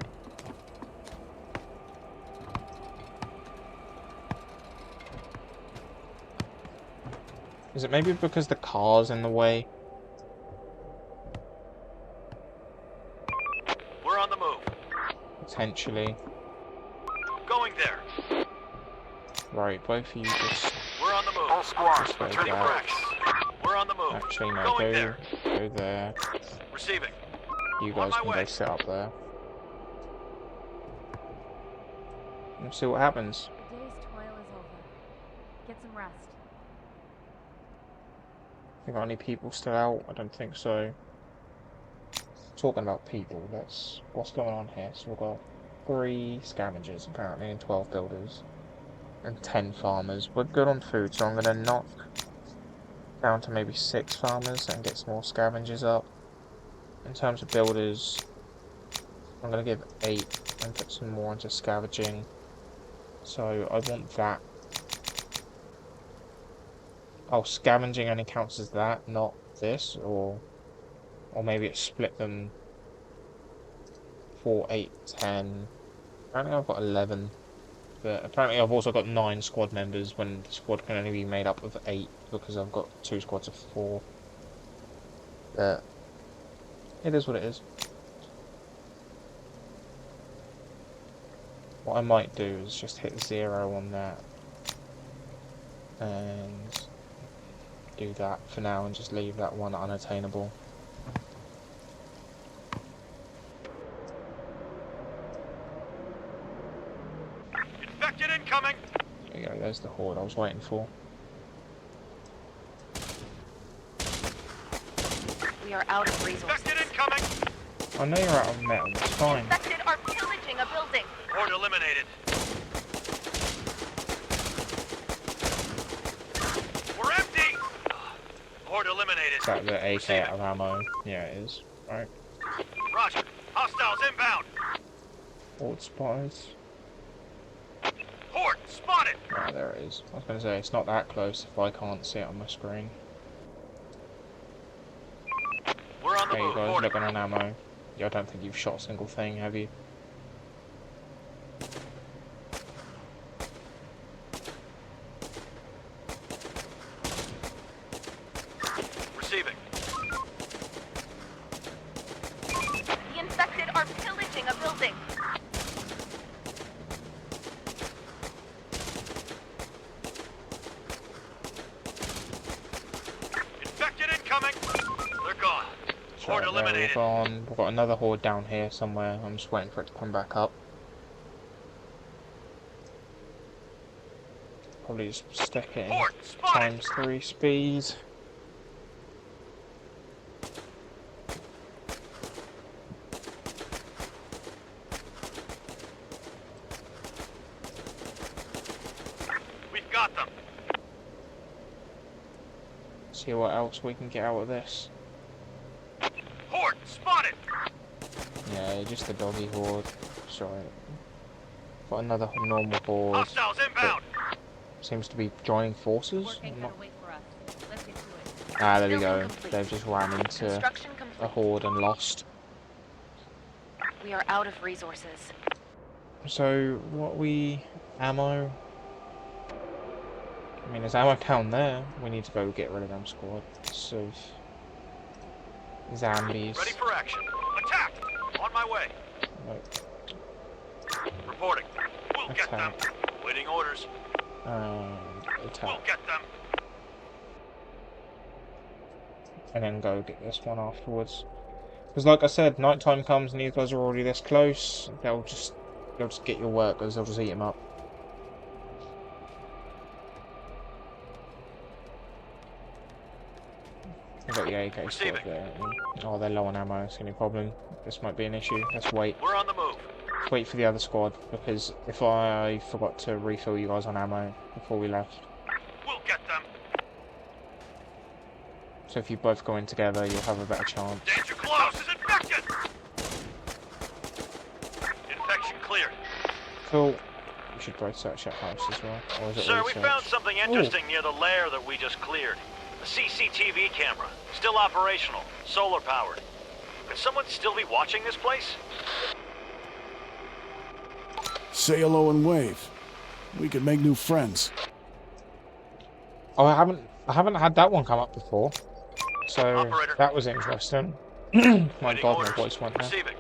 Is it maybe because the car's in the way? We're on the move. Potentially. Going there. Right, both of you just... We're on the move. All squads, Just like returning for that. action. We're on the move. Actually, no, Going go there. there. Receiving. You On guys my can way. go sit up there. And see what happens. The day's toil is over. Get some rest. We got any people still out? I don't think so. Talking about people, what's going on here? So we've got 3 scavengers apparently and 12 builders. And 10 farmers. We're good on food, so I'm gonna knock down to maybe 6 farmers and get some more scavengers up. In terms of builders, I'm gonna give 8 and put some more into scavenging. So I want that. Oh, scavenging only counts as that, not this, or maybe it split them 4, 8, 10. Apparently I've got 11, but apparently I've also got 9 squad members when the squad can only be made up of 8 because I've got 2 squads of 4. But it is what it is. What I might do is just hit 0 on that and do that for now and just leave that one unattainable. Infected incoming. There you go, there's the horde I was waiting for. We are out of resources. Infected incoming. I know you're out of metal, it's fine. Infected are pillaging a building. Horde eliminated. We're empty. Horde eliminated. Is that the AK Receiving. out of ammo? Yeah, it is. Right. Roger. Hostiles inbound. Horde spies. Horde, spotted! Right, there it is. I was going to say, it's not that close if I can't see it on my screen. We're on the Okay, you move, guys, Horde. looking on ammo. Yeah, I don't think you've shot a single thing, have you? Receiving. The infected are pillaging a building. Infected incoming! They're gone. Horde Right, there, we're eliminated. gone. We've got another horde down here somewhere. I'm just waiting for it to come back up. Probably just stick it in Horde, spotted! ×3 speed. We've got them. See what else we can get out of this. Horde, spotted! Yeah, just the doggy horde. Sorry. Got another normal horde. Hostiles inbound! Seems to be joining forces. Work ain't I'm gonna not- wait for us. Let's get to it. Ah, there we Building go. complete. They've just ran into Construction a complete. horde and lost. We are out of resources. So, ammo? I mean, there's ammo down there. We need to go get rid of them squads of zombies. Ready for action. Attack! On my way. Right, Reporting. We'll get them. Attack. Waiting orders. and We'll attack. get them. And then go get this one afterwards. Because like I said, nighttime comes and these guys are already this close. They'll just get your workers. They'll just eat them up. I've got the AK squad Receiving. there. Oh, they're low on ammo. It's gonna be a problem. This might be an issue. Let's wait. We're on the move. Let's wait for the other squad because if I forgot to refill you guys on ammo before we left. We'll get them. So if you both go in together, you'll have a better chance. Danger close. Is infected. Infection cleared. Cool. We should both search that house as well. Or is it Sir, all we searched? found something interesting near the lair that we just cleared. A CCTV camera. Still operational. Solar powered. Could someone still be watching this place? Say hello and wave. We could make new friends. Oh, I haven't had that one come up before. So Operator. that was interesting. My Waiting god, orders. my voice went there. Receiving.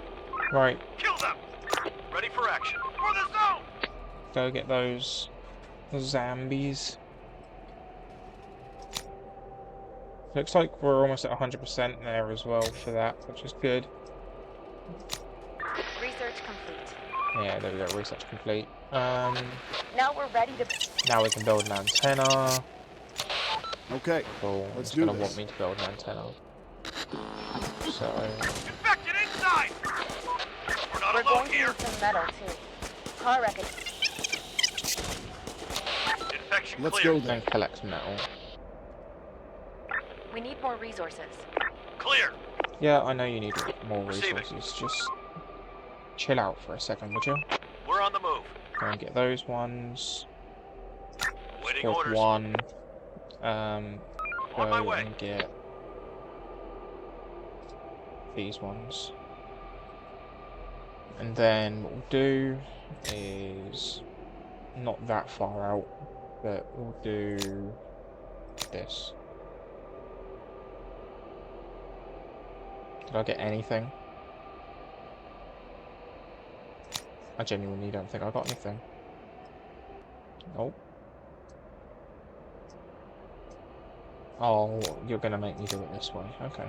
Right, Kill them. Ready for action. For the zone. go get those zombies. Looks like we're almost at 100% there as well for that, which is good. Research complete. Yeah, there we go, research complete. Now we're ready to... Now we can build an antenna. Okay, Cool, let's it's do gonna this. want me to build an antenna. So, Infected inside. We're not We're alone going to here. need some metal, too. Car wreckage. Infection let's cleared. go then. then collect metal. We need more resources. Clear. Yeah, I know you need more Receiving. resources, just chill out for a second, would you? We're on the move. Go and get those ones. Waiting Squad orders. 1. Go On my way. and get these ones. And then what we'll do is not that far out, but we'll do this. Did I get anything? I genuinely don't think I got anything. Nope. Oh, you're gonna make me do it this way. Okay.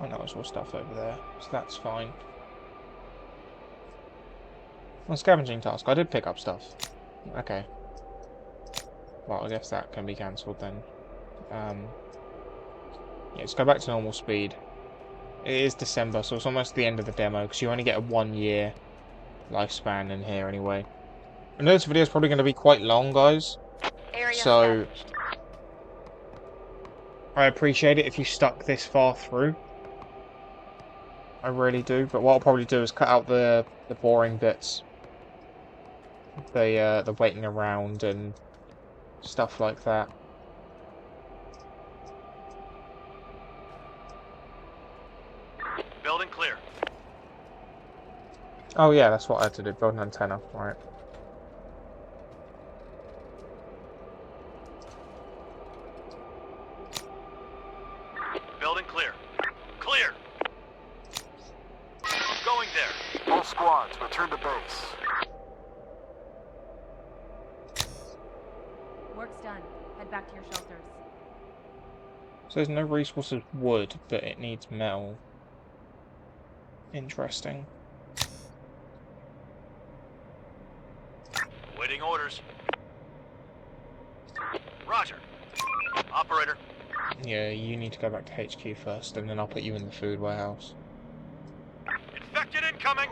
Oh no, there's more stuff over there, so that's fine. Well, scavenging task. I did pick up stuff. Okay. Well, I guess that can be cancelled then. Yeah, let's go back to normal speed. It is December, so it's almost the end of the demo, because you only get a 1-year lifespan in here anyway. I know this video is probably going to be quite long, guys. Area So scavenged. I appreciate it if you stuck this far through. I really do. But what I'll probably do is cut out the boring bits, the waiting around and stuff like that. Building clear. Oh yeah, that's what I had to do. Build an antenna. Right. Building clear. Clear. Going there. All squads, return to base. Work's done. Head back to your shelters. So there's no resources wood, but it needs metal. Interesting. Waiting orders. Roger. Operator. Yeah, you need to go back to HQ first, and then I'll put you in the food warehouse. Infected incoming.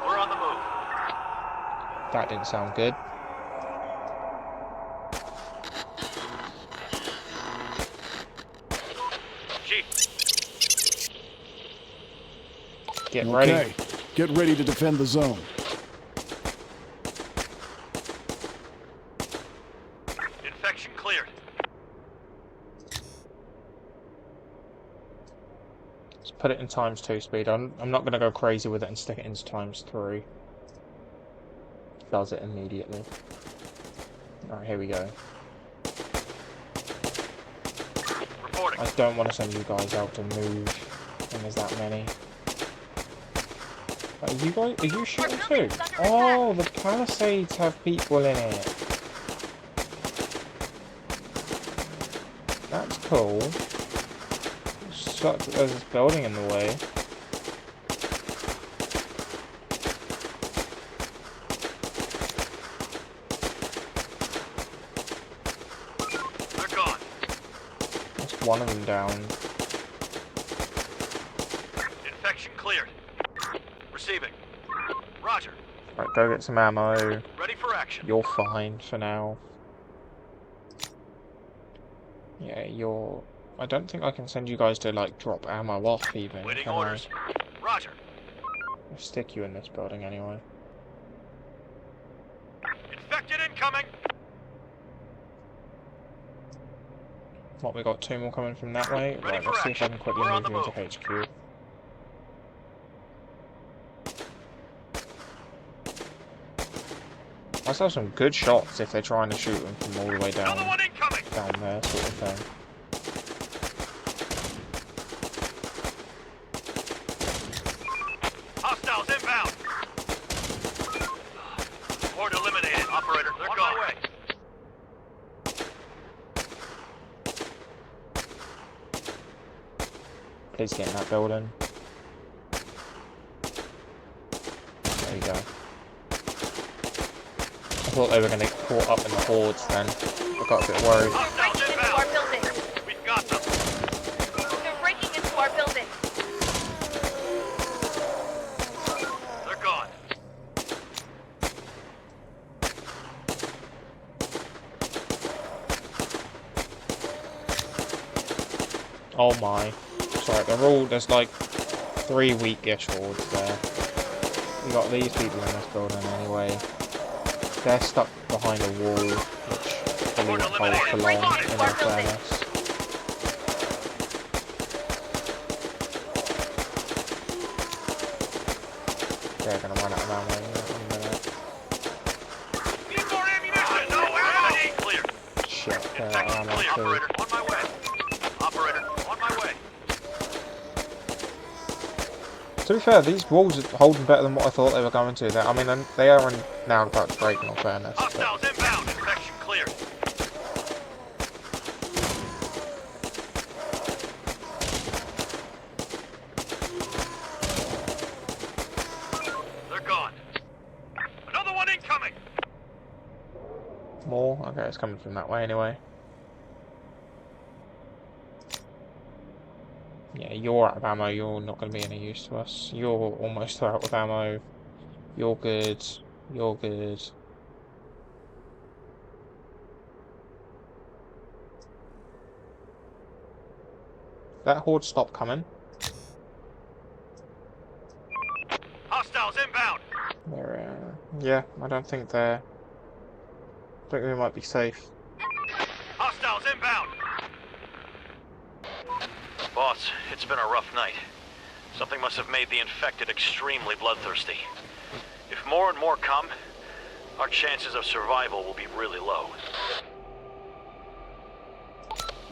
We're on the move. That didn't sound good. Chief. Get ready. Okay, get ready to defend the zone. Infection cleared. Let's put it in ×2 speed. I'm not going to go crazy with it and stick it into ×3. Does it immediately. Alright, here we go. Reporting. I don't want to send you guys out to move when there's that many. Are you shooting too? Oh, the palisades have people in it. That's cool. Sucks that there's this building in the way. They're gone. That's one of them down. Infection cleared. Receiving. Roger. Right, go get some ammo. Ready for action. You're fine for now. Yeah, you're... I don't think I can send you guys to, like, drop ammo off, even, Waiting can orders. Roger. I'll stick you in this building anyway. Infected incoming. What, we got 2 more coming from that way? Ready Right, for let's see if I action. can quickly We're on move the you into HQ. Must have some good shots if they're trying to shoot them from all the way Another down one incoming. there, sort of thing. Hostiles inbound. Horde eliminated. Operator, they're on my way. Please get in that building. There you go. I thought they were going to get caught up in the hordes then. I got a bit worried. They're breaking into our building. We've got them. They're breaking into our building. They're gone. Oh my. Sorry, there's like 3 weak-ish hordes there. We got these people in this building anyway. They're stuck behind a wall, which probably won't hold for long, in all fairness. They're gonna run out of ammo in a minute. Need more ammunition. No ammo. Clear. Shit, they're out of Infection ammo clear. too. Operator, on my way. Operator, on my way. To be fair, these walls are holding better than what I thought they were going to. I mean, they are now about to break, in all fairness. But Hostiles inbound. Infection clear. They're gone. Another one incoming. more? Okay, it's coming from that way anyway. Yeah, you're out of ammo, you're not going to be any use to us. You're almost out of ammo. You're good. You're good. Let horde stop coming. Hostiles inbound! Yeah, I don't think they're... I think they might be safe. Hostiles inbound! Boss, it's been a rough night. Something must have made the infected extremely bloodthirsty. If more and more come, our chances of survival will be really low.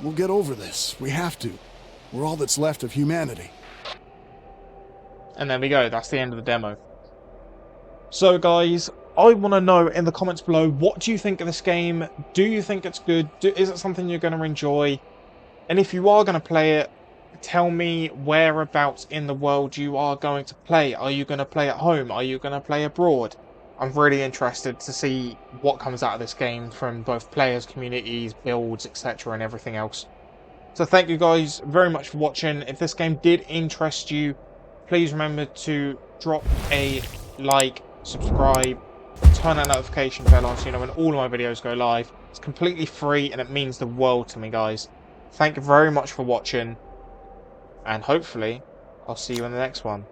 We'll get over this. We have to. We're all that's left of humanity. And there we go, that's the end of the demo. So guys, I want to know in the comments below, what do you think of this game? Do you think it's good? Is it something you're going to enjoy? And if you are going to play it, tell me whereabouts in the world you are going to play. Are you going to play at home? Are you going to play abroad? I'm really interested to see what comes out of this game from both players, communities, builds, etc. and everything else. So thank you guys very much for watching. If this game did interest you, please remember to drop a like, subscribe, turn that notification bell on so you know when all of my videos go live. It's completely free and it means the world to me, guys. Thank you very much for watching, and hopefully I'll see you in the next one.